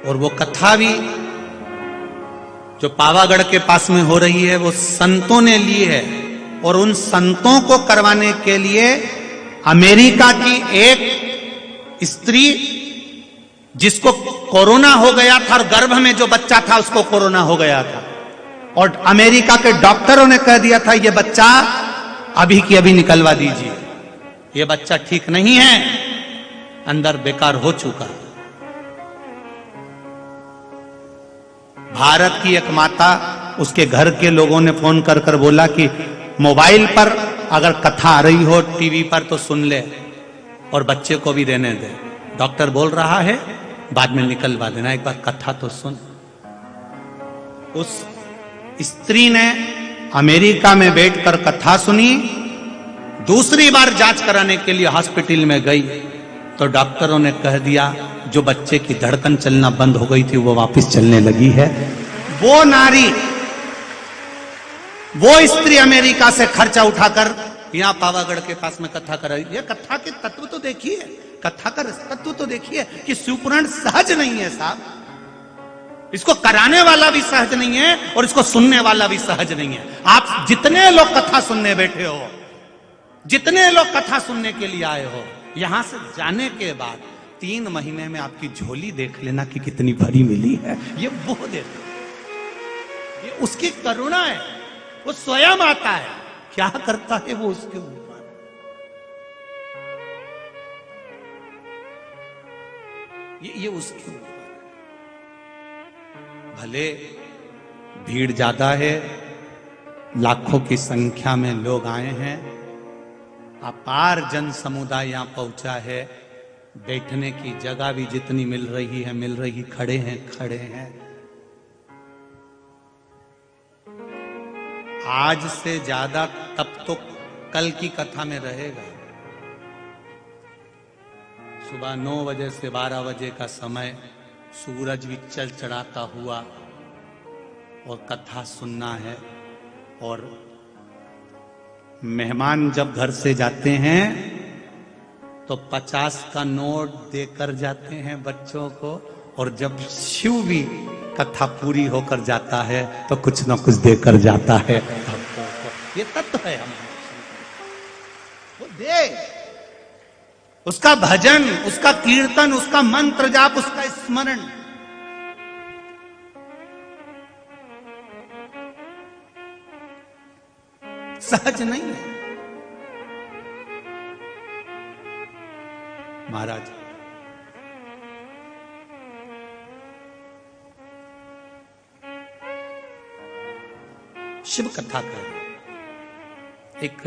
Speaker 1: और वो कथा भी जो पावागढ़ के पास में हो रही है वो संतों ने ली है, और उन संतों को करवाने के लिए अमेरिका की एक स्त्री जिसको कोरोना हो गया था और गर्भ में जो बच्चा था उसको कोरोना हो गया था, और अमेरिका के डॉक्टरों ने कह दिया था ये बच्चा अभी की अभी निकलवा दीजिए, ये बच्चा ठीक नहीं है, अंदर बेकार हो चुका। भारत की एक माता, उसके घर के लोगों ने फोन कर कर बोला कि मोबाइल पर अगर कथा आ रही हो टीवी पर तो सुन ले और बच्चे को भी रहने दे, डॉक्टर बोल रहा है बाद में निकलवा देना, एक बार कथा तो सुन। उस स्त्री ने अमेरिका में बैठकर कथा सुनी, दूसरी बार जांच कराने के लिए हॉस्पिटल में गई तो डॉक्टरों ने कह दिया जो बच्चे की धड़कन चलना बंद हो गई थी वो वापस चलने लगी है। वो नारी, वो स्त्री अमेरिका से खर्चा उठाकर यहां पावागढ़ के पास में कथा कर रही है। कथा के तत्व तो देखिए, कथा का तत्व तो देखिए कि शिवपुराण सहज नहीं है साहब, इसको कराने वाला भी सहज नहीं है और इसको सुनने वाला भी सहज नहीं है। आप जितने लोग कथा सुनने बैठे हो, जितने लोग कथा सुनने के लिए आए हो, यहां से जाने के बाद 3 महीने में आपकी झोली देख लेना कि कितनी भरी मिली है। ये वो देखो, ये उसकी करुणा है, वो स्वयं आता है, क्या करता है वो उसके ऊपर। ये उसके ऊपर। भले भीड़ ज्यादा है, लाखों की संख्या में लोग आए हैं, अपार जन समुदाय यहां पहुंचा है, बैठने की जगह भी जितनी मिल रही है मिल रही, खड़े हैं। आज से ज्यादा तब तो कल की कथा में रहेगा। सुबह 9 बजे से 12 बजे का समय, सूरज भी चढ़ाता हुआ और कथा सुनना है। और मेहमान जब घर से जाते हैं तो 50 का नोट देकर जाते हैं बच्चों को, और जब शिव भी कथा पूरी होकर जाता है तो कुछ ना कुछ देकर जाता है। ये तत्व है हमारे, वो दे, उसका भजन, उसका कीर्तन, उसका मंत्र जाप, उसका स्मरण। सहज नहीं है महाराज। शिव कथा कर एक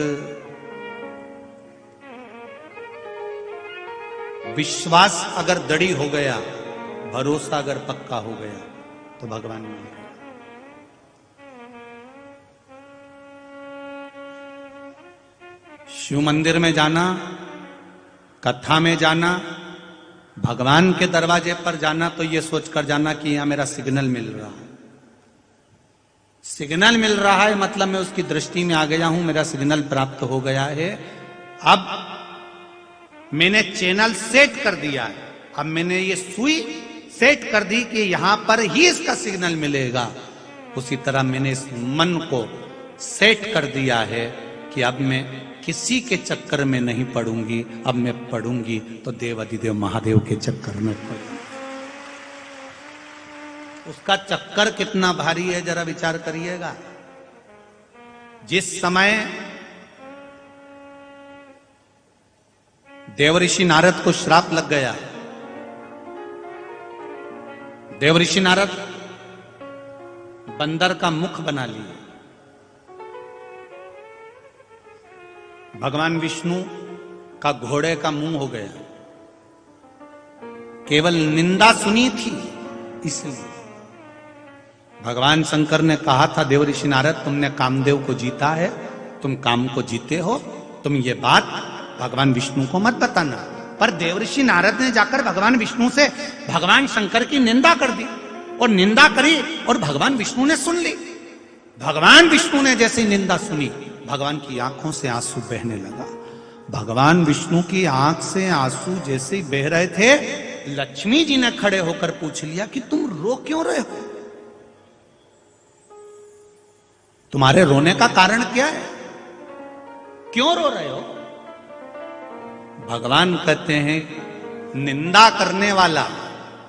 Speaker 1: विश्वास अगर दृढ़ हो गया, भरोसा अगर पक्का हो गया तो भगवान मिल गया। शिव मंदिर में जाना, कथा में जाना, भगवान के दरवाजे पर जाना, तो ये सोचकर जाना कि यहां मेरा सिग्नल मिल रहा है। सिग्नल मिल रहा है मतलब मैं उसकी दृष्टि में आ गया हूं, मेरा सिग्नल प्राप्त हो गया है। अब मैंने चैनल सेट कर दिया है, अब मैंने ये सुई सेट कर दी कि यहां पर ही इसका सिग्नल मिलेगा। उसी तरह मैंने इस मन को सेट कर दिया है कि अब मैं किसी के चक्कर में नहीं पड़ूंगी, अब मैं पड़ूंगी तो देव अधिदेव महादेव के चक्कर में पड़ूंगी। उसका चक्कर कितना भारी है जरा विचार करिएगा। जिस समय देवऋषि नारद को श्राप लग गया, देवऋषि नारद बंदर का मुख बना लिए, भगवान विष्णु का घोड़े का मुंह हो गया। केवल निंदा सुनी थी इसलिए भगवान शंकर ने कहा था, देवऋषि नारद तुमने कामदेव को जीता है, तुम काम को जीते हो, तुम ये बात भगवान विष्णु को मत बताना। पर देवऋषि नारद ने जाकर भगवान विष्णु से भगवान शंकर की निंदा कर दी और निंदा करी और भगवान विष्णु ने सुन ली। भगवान विष्णु ने जैसी निंदा सुनी, भगवान की आंखों से आंसू बहने लगा। भगवान विष्णु की आंख से आंसू जैसे ही बह रहे थे, लक्ष्मी जी ने खड़े होकर पूछ लिया कि तुम रो क्यों रहे हो, तुम्हारे रोने का कारण क्या है, क्यों रो रहे हो? भगवान कहते हैं निंदा करने वाला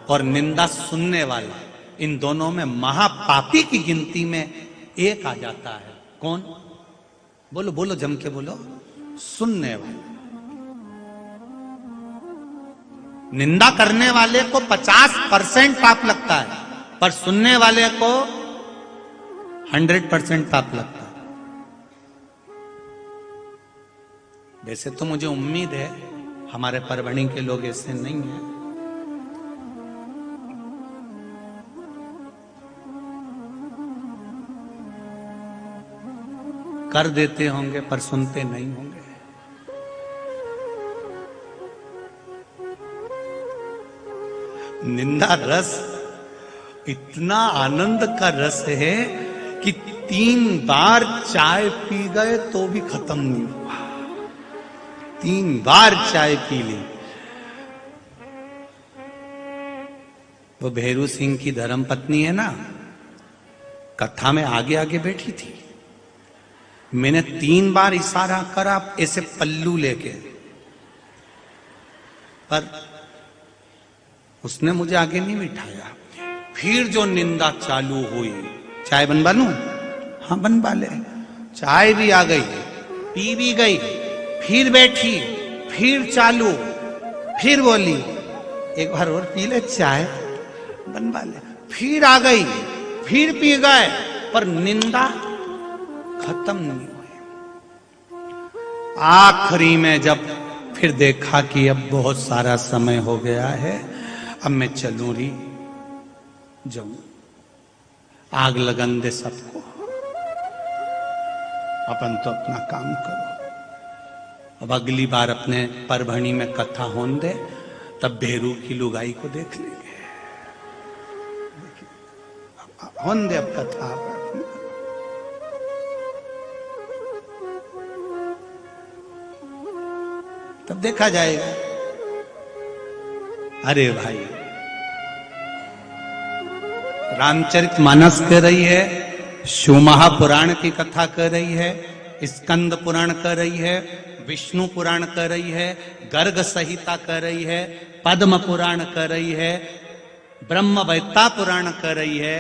Speaker 1: और निंदा सुनने वाला, इन दोनों में महापापी की गिनती में एक आ जाता है। कौन? बोलो बोलो, जम के बोलो। सुनने वाला। निंदा करने वाले को 50% पाप लगता है, पर सुनने वाले को 100% पाप लगता है। वैसे तो मुझे उम्मीद है हमारे परभणी के लोग ऐसे नहीं हैं। कर देते होंगे पर सुनते नहीं होंगे। निंदा रस इतना आनंद का रस है कि 3 बार चाय पी गए तो भी खत्म नहीं हुआ। 3 बार चाय पी ली। वो भैरू सिंह की धर्मपत्नी है ना, कथा में आगे आगे बैठी थी। मैंने 3 बार इशारा करा ऐसे पल्लू लेके, पर उसने मुझे आगे नहीं बिठाया। फिर जो निंदा चालू हुई, चाय बनवा लूं? हाँ बनवा ले। चाय भी आ गई, पी भी गई, फिर बैठी, फिर चालू, फिर बोली एक बार और पी ले चाय, बनवा ले। फिर आ गई, फिर पी गए, पर निंदा खत्म नहीं हुई। आखिरी में जब फिर देखा कि अब बहुत सारा समय हो गया है, अब मैं चलूं रही, जाऊं, आग लगन दे सबको, अपन तो अपना काम करो। अब अगली बार अपने परभणी में कथा होने दे, तब भेरू की लुगाई को देख लेंगे। होने दे अब कथा। तब देखा जाएगा। अरे भाई, रामचरितमानस कर रही है, शिव महापुराण की कथा कर रही है, स्कंद पुराण कर रही है, विष्णु पुराण कर रही है, गर्ग संहिता कर रही है, पद्म पुराण कर रही है, ब्रह्मवैत्ता पुराण कर रही है,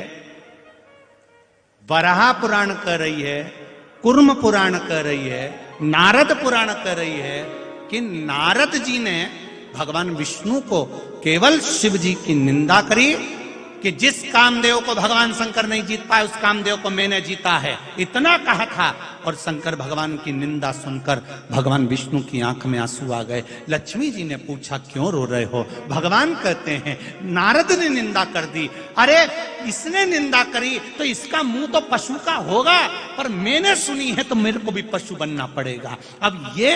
Speaker 1: वराह पुराण कर रही है, कुर्म पुराण कर रही है, नारद पुराण कर रही है। कि नारद जी ने भगवान विष्णु को केवल शिव जी की निंदा करी कि जिस कामदेव को भगवान शंकर नहीं जीत पाए, उस कामदेव को मैंने जीता है, इतना कहा था। और शंकर भगवान की निंदा सुनकर भगवान विष्णु की आंख में आंसू आ गए। लक्ष्मी जी ने पूछा क्यों रो रहे हो? भगवान कहते हैं नारद ने निंदा कर दी। अरे इसने निंदा करी तो इसका मुंह तो पशु का होगा, पर मैंने सुनी है तो मेरे को भी पशु बनना पड़ेगा। अब ये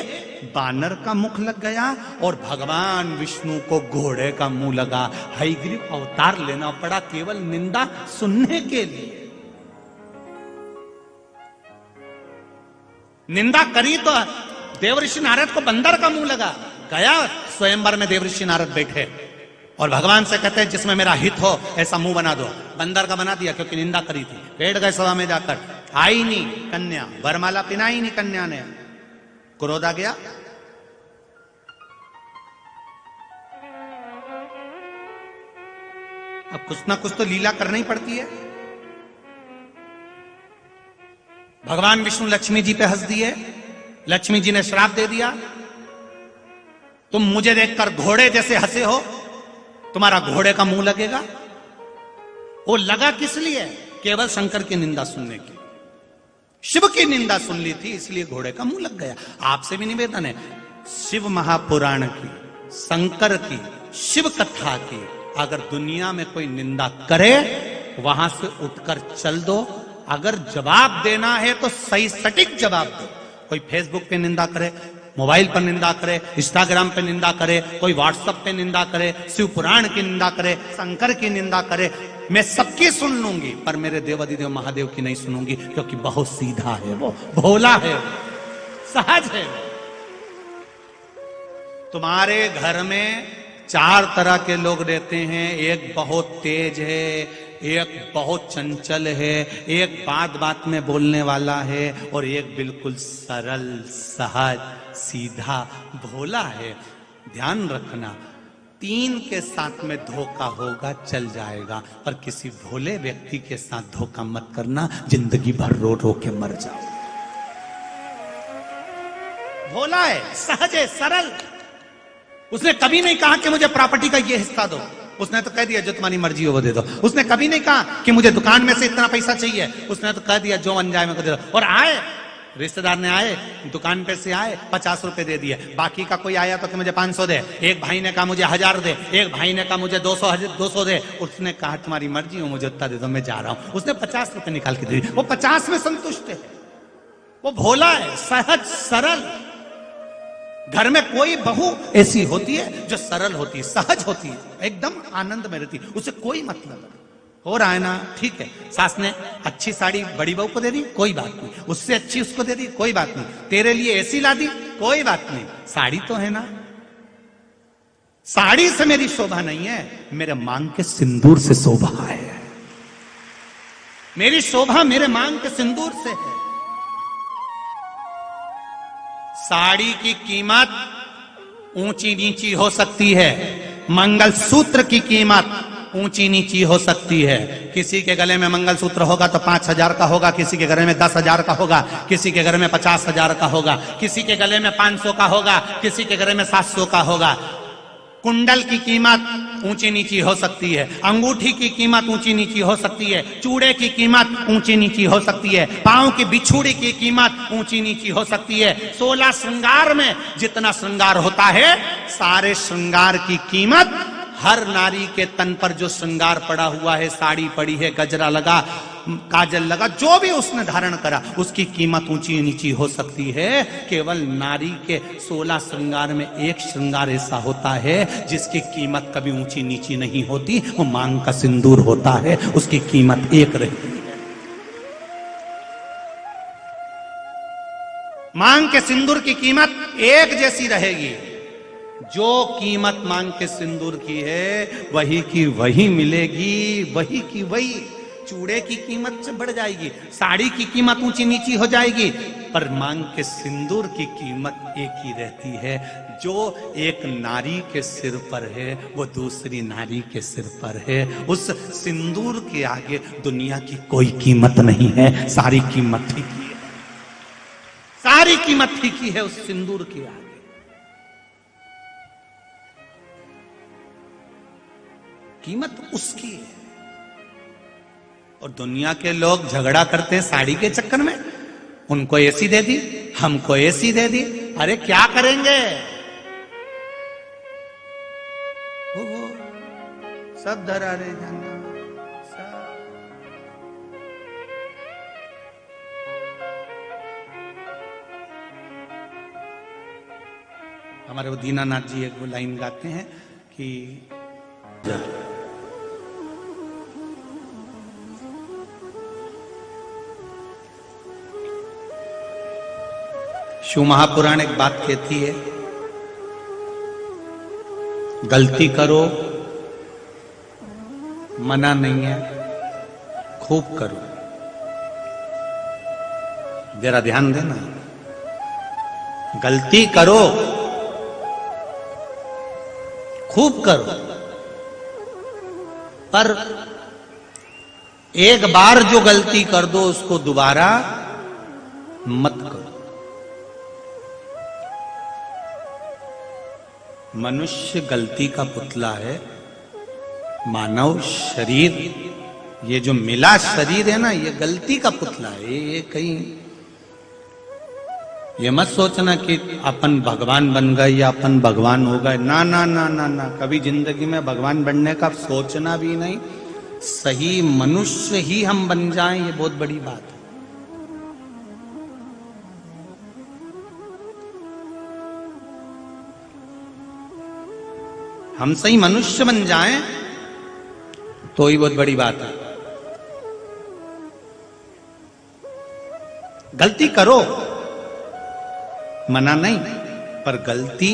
Speaker 1: बानर का मुख लग गया और भगवान विष्णु को घोड़े का मुंह लगा। हयग्रीव अवतार लेना पड़ा केवल निंदा सुनने के लिए। निंदा करी तो देवऋषि नारद को बंदर का मुंह लगा, गया स्वयंवर में देवऋषि नारद बैठे और भगवान से कहते हैं जिसमें मेरा हित हो ऐसा मुंह बना दो। बंदर का बना दिया क्योंकि निंदा करी थी। बैठ गए सभा में जाकर, आई नहीं कन्या, वरमाला पिनाई नहीं कन्या ने। क्रोध आ गया। अब कुछ ना कुछ तो लीला करनी पड़ती है। भगवान विष्णु लक्ष्मी जी पे हंस दिए। लक्ष्मी जी ने श्राप दे दिया, तुम मुझे देखकर घोड़े जैसे हंसे हो, तुम्हारा घोड़े का मुंह लगेगा। वो लगा किस लिए? केवल शंकर की निंदा सुनने की, शिव की निंदा सुन ली थी, इसलिए घोड़े का मुंह लग गया। आपसे भी निवेदन है, शिव महापुराण की, शंकर की, शिव कथा की अगर दुनिया में कोई निंदा करे, वहां से उठकर चल दो। अगर जवाब देना है तो सही सटीक जवाब दो। कोई फेसबुक पे निंदा करे, मोबाइल पर निंदा करे, इंस्टाग्राम पे निंदा करे, कोई व्हाट्सएप पे निंदा करे, शिव पुराण की निंदा करे, शंकर की निंदा करे, मैं सबकी सुन लूंगी, पर मेरे देवाधिदेव महादेव की नहीं सुनूंगी, क्योंकि बहुत सीधा है वो, भोला है, सहज है। तुम्हारे घर में 4 तरह के लोग रहते हैं। एक बहुत तेज है, एक बहुत चंचल है, एक बात बात में बोलने वाला है, और एक बिल्कुल सरल, सहज, सीधा, भोला है। ध्यान रखना, 3 के साथ में धोखा होगा, चल जाएगा, पर किसी भोले व्यक्ति के साथ धोखा मत करना, जिंदगी भर रो रो के मर जाओ। भोला है, सहज है, सरल। उसने कभी नहीं कहा कि मुझे प्रॉपर्टी का ये हिस्सा दो, उसने तो कह दिया जो तुम्हारी मर्जी हो वो दे दो। उसने कभी नहीं कहा कि मुझे दुकान में से इतना पैसा चाहिए, उसने तो कह दिया जो बन जाए मेरे को दे दो। और आए रिश्तेदार ने आए, दुकान पे से आए, 50 रुपए दे दिए। बाकी का कोई आया तो कि मुझे 500 दे, एक भाई ने कहा मुझे 1000 दे, एक भाई ने कहा मुझे 200 दे। उसने कहा तुम्हारी मर्जी हो, मुझे उतना दे दो, मैं जा रहा हूं। उसने 50 रुपए निकाल के दे दिए। वो 50 में संतुष्ट है, वो भोला है, सहज, सरल। घर में कोई बहू ऐसी होती है जो सरल होती है, सहज होती है, एकदम आनंद में रहती है, उसे कोई मतलब नहीं। हो रहा है ना, ठीक है। सास ने अच्छी साड़ी बड़ी बहू को दे दी, कोई बात नहीं, उससे अच्छी उसको दे दी, कोई बात नहीं। तेरे लिए ऐसी ला दी, कोई बात नहीं, साड़ी तो है ना। साड़ी से मेरी शोभा नहीं है, मेरे मांग के सिंदूर से शोभा है। मेरी शोभा मेरे मांग के सिंदूर से है। साड़ी की कीमत ऊंची नीची हो सकती है, मंगलसूत्र की कीमत ऊंची नीची हो सकती है। किसी के गले में मंगलसूत्र होगा तो 5000 का होगा, किसी के गले में 10,000 का होगा, किसी के गले में 50,000 का होगा, किसी के गले में 500 का होगा, किसी के गले में 700 का होगा। कुंडल की कीमत ऊंची नीची हो सकती है, अंगूठी की कीमत ऊंची नीची हो सकती है, चूड़े की कीमत ऊंची नीची हो सकती है, पांव की बिछुड़ी की कीमत ऊंची नीची हो सकती है। 16 श्रृंगार में जितना श्रृंगार होता है, सारे श्रृंगार की कीमत, हर नारी के तन पर जो श्रृंगार पड़ा हुआ है, साड़ी पड़ी है, गजरा लगा, काजल लगा, जो भी उसने धारण करा, उसकी कीमत ऊंची नीची हो सकती है। केवल नारी के 16 श्रृंगार में एक श्रृंगार ऐसा होता है जिसकी कीमत कभी ऊंची नीची नहीं होती, वो मांग का सिंदूर होता है, उसकी कीमत एक रहती है। मांग के सिंदूर की कीमत एक जैसी रहेगी। जो कीमत मांग के सिंदूर की है, वही की वही मिलेगी, वही की वही। चूड़े की कीमत से बढ़ जाएगी, साड़ी की कीमत ऊंची नीची हो जाएगी, पर मांग के सिंदूर की कीमत एक ही रहती है। जो एक नारी के सिर पर है, वो दूसरी नारी के सिर पर है। उस सिंदूर के आगे दुनिया की कोई कीमत नहीं है, सारी कीमत ही की है, सारी कीमत ही की है उस सिंदूर के आगे। कीमत उसकी है। और दुनिया के लोग झगड़ा करते हैं साड़ी के चक्कर में, उनको एसी दे दी, हमको एसी दे दी। अरे क्या करेंगे? वो सब धरा रे जाना सब। हमारे वो दीनानाथ जी एक वो लाइन गाते हैं कि शिव महापुराण एक बात कहती है गलती करो, मना नहीं है, खूब करो। जरा ध्यान देना, गलती करो, खूब करो, पर एक बार जो गलती कर दो उसको दोबारा मत करो। मनुष्य गलती का पुतला है। मानव शरीर, ये जो मिला शरीर है ना, ये गलती का पुतला है। ये कहीं ये मत सोचना कि अपन भगवान बन गए या अपन भगवान हो गए। ना ना ना ना ना, कभी जिंदगी में भगवान बनने का सोचना भी नहीं। सही मनुष्य ही हम बन जाएं, ये बहुत बड़ी बात है। हम सही मनुष्य बन जाएं तो ही बहुत बड़ी बात है। गलती करो, मना नहीं, पर गलती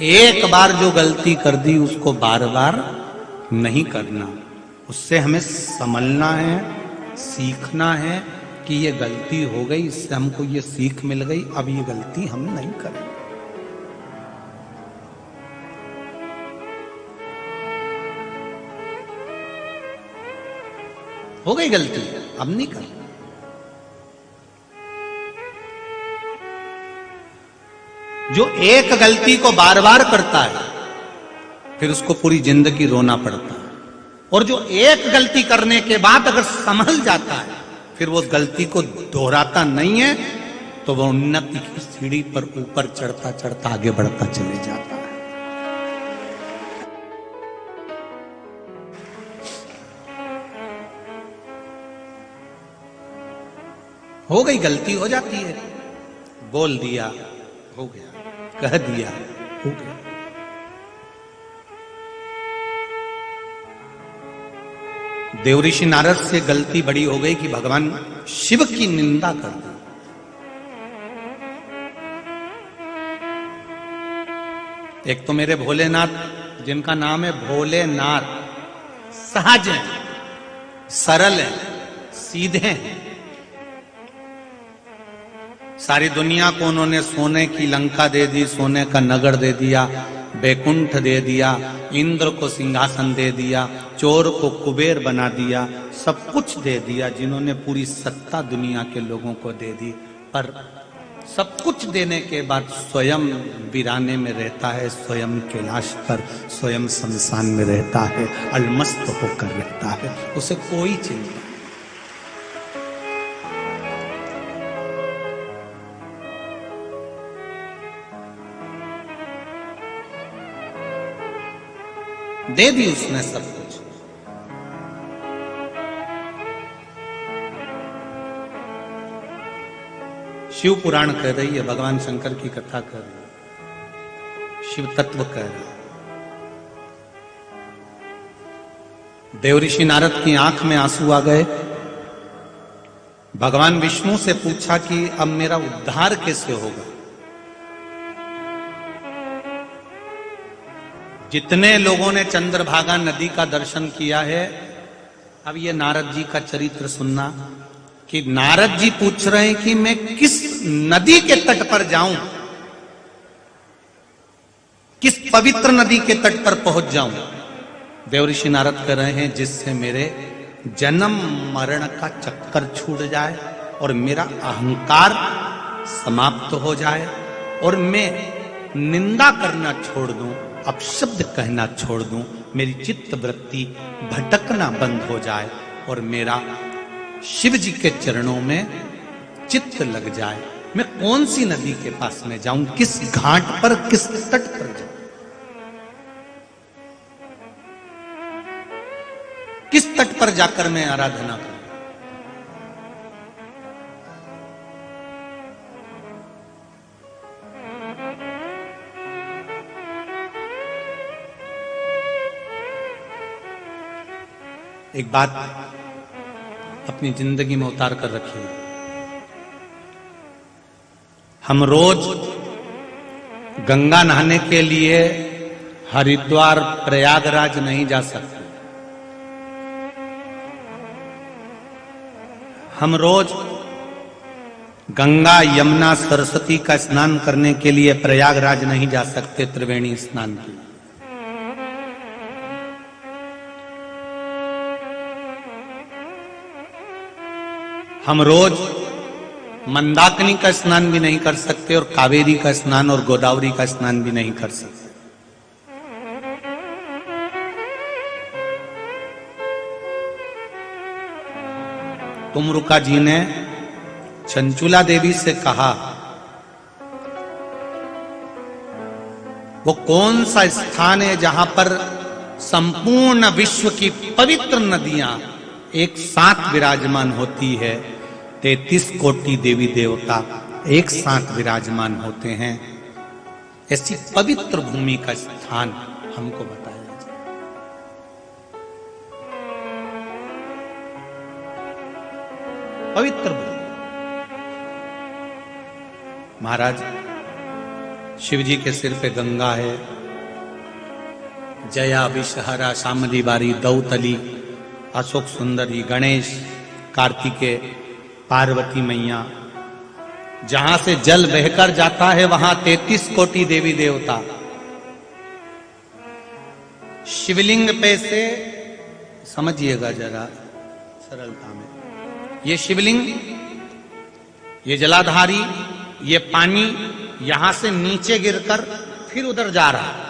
Speaker 1: एक बार जो गलती कर दी उसको बार बार नहीं करना। उससे हमें समझना है, सीखना है कि ये गलती हो गई, इससे हमको ये सीख मिल गई, अब ये गलती हम नहीं करेंगे। हो गई गलती, अब नहीं कर। जो एक गलती को बार बार करता है फिर उसको पूरी जिंदगी रोना पड़ता है, और जो एक गलती करने के बाद अगर संभल जाता है फिर वो उस गलती को दोहराता नहीं है, तो वह उन्नति की सीढ़ी पर ऊपर चढ़ता चढ़ता आगे बढ़ता चले जाता है। हो गई गलती, हो जाती है। बोल दिया, हो गया, कह दिया, हो गया। देवऋषि नारद से गलती बड़ी हो गई कि भगवान शिव की निंदा कर दी। एक तो मेरे भोलेनाथ, जिनका नाम है भोलेनाथ, सहज है, सरल है, सीधे हैं। सारी दुनिया को उन्होंने सोने की लंका दे दी, सोने का नगर दे दिया, बैकुंठ दे दिया, इंद्र को सिंहासन दे दिया, चोर को कुबेर बना दिया, सब कुछ दे दिया। जिन्होंने पूरी सत्ता दुनिया के लोगों को दे दी, पर सब कुछ देने के बाद स्वयं वीराने में रहता है, स्वयं कैलाश पर, स्वयं शमशान में रहता है, अलमस्त होकर रहता है, उसे कोई चिंता। दे दी उसने सब कुछ। शिव पुराण कह रही है, भगवान शंकर की कथा कर रही है, शिव तत्व कह रही है। देवऋषि नारद की आंख में आंसू आ गए। भगवान विष्णु से पूछा कि अब मेरा उद्धार कैसे होगा। जितने लोगों ने चंद्रभागा नदी का दर्शन किया है, अब ये नारद जी का चरित्र सुनना कि नारद जी पूछ रहे हैं कि मैं किस नदी के तट पर जाऊं, किस पवित्र नदी के तट पर पहुंच जाऊं। देवऋषि नारद कह रहे हैं जिससे मेरे जन्म मरण का चक्कर छूट जाए और मेरा अहंकार समाप्त हो जाए और मैं निंदा करना छोड़ दूं, अपशब्द कहना छोड़ दूं, मेरी चित्त वृत्ति भटकना बंद हो जाए और मेरा शिव जी के चरणों में चित्त लग जाए। मैं कौन सी नदी के पास में जाऊं, किस घाट पर, किस तट पर जाऊं, किस तट पर जाकर मैं आराधना करूं। एक बात अपनी जिंदगी में उतार कर रखिए। हम रोज गंगा नहाने के लिए हरिद्वार प्रयागराज नहीं जा सकते। हम रोज गंगा यमुना सरस्वती का स्नान करने के लिए प्रयागराज नहीं जा सकते, त्रिवेणी स्नान के लिए। हम रोज मंदाकिनी का स्नान भी नहीं कर सकते और कावेरी का स्नान और गोदावरी का स्नान भी नहीं कर सकते। तुमरुका जी ने चंचुला देवी से कहा, वो कौन सा स्थान है जहां पर संपूर्ण विश्व की पवित्र नदियां एक साथ विराजमान होती है, 33 कोटि देवी देवता एक साथ विराजमान होते हैं। ऐसी पवित्र भूमि का स्थान हमको बताया जाए। पवित्र भूमि। महाराज शिव जी के सिर पे गंगा है, जया विषहरा शामली बारी दौतली अशोक सुंदरी गणेश कार्तिकेय पार्वती मैया, जहां से जल बहकर जाता है वहां 33 कोटि देवी देवता। शिवलिंग पे से समझिएगा जरा सरलता में, ये शिवलिंग, ये जलाधारी, ये पानी यहां से नीचे गिरकर फिर उधर जा रहा है,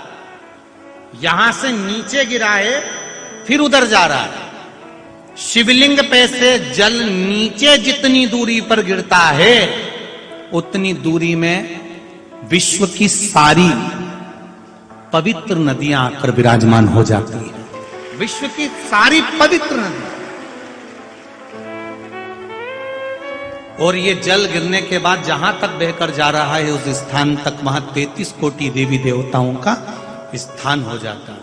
Speaker 1: यहां से नीचे गिरा है फिर उधर जा रहा है। शिवलिंग पे से जल नीचे जितनी दूरी पर गिरता है उतनी दूरी में विश्व की सारी पवित्र नदियां आकर विराजमान हो जाती हैं। विश्व की सारी पवित्र नदियां। और ये जल गिरने के बाद जहां तक बहकर जा रहा है उस स्थान तक वहां 33 कोटि देवी देवताओं का स्थान हो जाता है।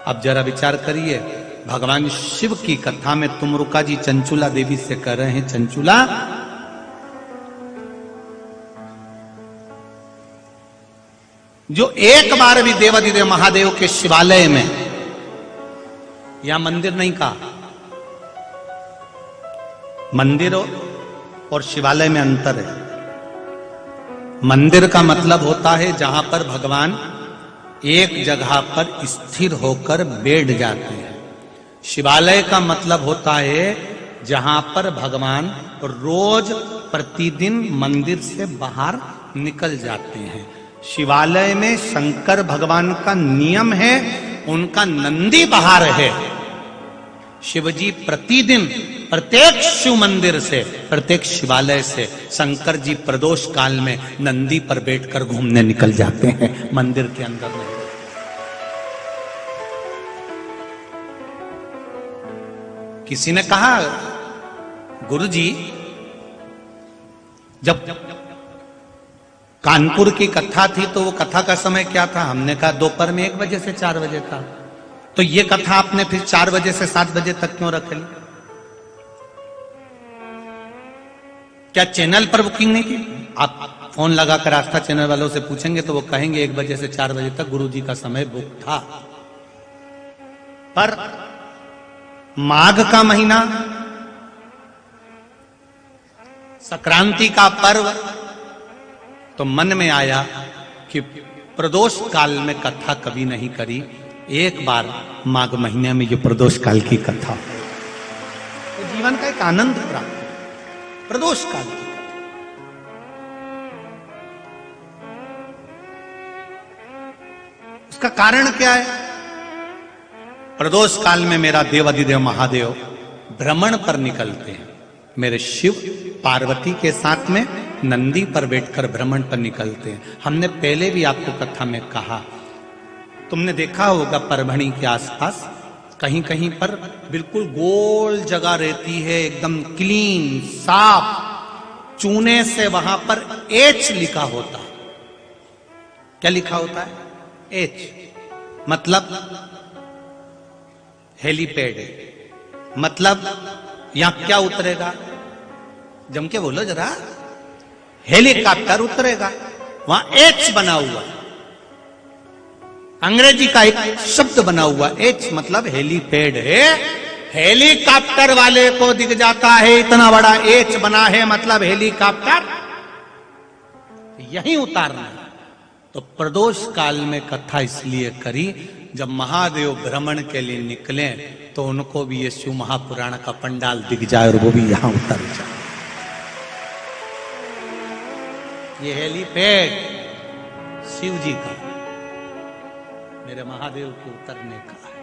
Speaker 1: अब जरा विचार करिए, भगवान शिव की कथा में तुमरुका जी चंचुला देवी से कह रहे हैं, चंचुला जो एक बार भी देवाधिदेव महादेव के शिवालय में, यहां मंदिर नहीं कहा, मंदिर और शिवालय में अंतर है। मंदिर का मतलब होता है जहां पर भगवान एक जगह पर स्थिर होकर बैठ जाते हैं। शिवालय का मतलब होता है जहां पर भगवान रोज प्रतिदिन मंदिर से बाहर निकल जाते हैं। शिवालय में शंकर भगवान का नियम है, उनका नंदी बाहर है। शिवजी प्रतिदिन प्रत्येक शिव मंदिर से, प्रत्येक शिवालय से शंकर जी प्रदोष काल में नंदी पर बैठकर घूमने निकल जाते हैं, मंदिर के अंदर नहीं। किसी ने कहा, गुरुजी जब कानपुर की कथा थी तो वो कथा का समय क्या था? हमने कहा दोपहर में 1 बजे से 4 बजे था। तो ये कथा आपने फिर 4 बजे से 7 बजे तक क्यों रख ली? क्या चैनल पर बुकिंग नहीं की? आप फोन लगाकर आस्था चैनल वालों से पूछेंगे तो वो कहेंगे 1 बजे से 4 बजे तक गुरुजी का समय बुक था। पर माघ का महीना, संक्रांति का पर्व, तो मन में आया कि प्रदोष काल में कथा कभी नहीं करी, एक बार माघ महीने में ये प्रदोष काल की कथा, तो जीवन का एक आनंद प्राप्त, प्रदोष काल की। उसका कारण क्या है? प्रदोष काल में मेरा देवाधिदेव महादेव भ्रमण पर निकलते हैं। मेरे शिव पार्वती के साथ में नंदी पर बैठकर भ्रमण पर निकलते हैं। हमने पहले भी आपको कथा में कहा, तुमने देखा होगा परभणी के आसपास कहीं कहीं पर बिल्कुल गोल जगह रहती है, एकदम क्लीन साफ, चूने से वहां पर एच लिखा होता है। क्या लिखा होता है? एच मतलब हेलीपैड है, मतलब यहां क्या उतरेगा? जम के बोलो जरा, हेलीकॉप्टर उतरेगा, वहां एच बना हुआ। अंग्रेजी का एक शब्द बना हुआ, एच मतलब हेलीपैड है। हेलीकॉप्टर वाले को दिख जाता है इतना बड़ा एच बना है, मतलब हेलीकॉप्टर यहीं उतारना। तो प्रदोष काल में कथा इसलिए करी, जब महादेव भ्रमण के लिए निकले तो उनको भी ये शिव महापुराण का पंडाल दिख जाए और वो भी यहां उतर जाए। ये हेलीपैड शिव जी का, मेरे महादेव के उतरने का है।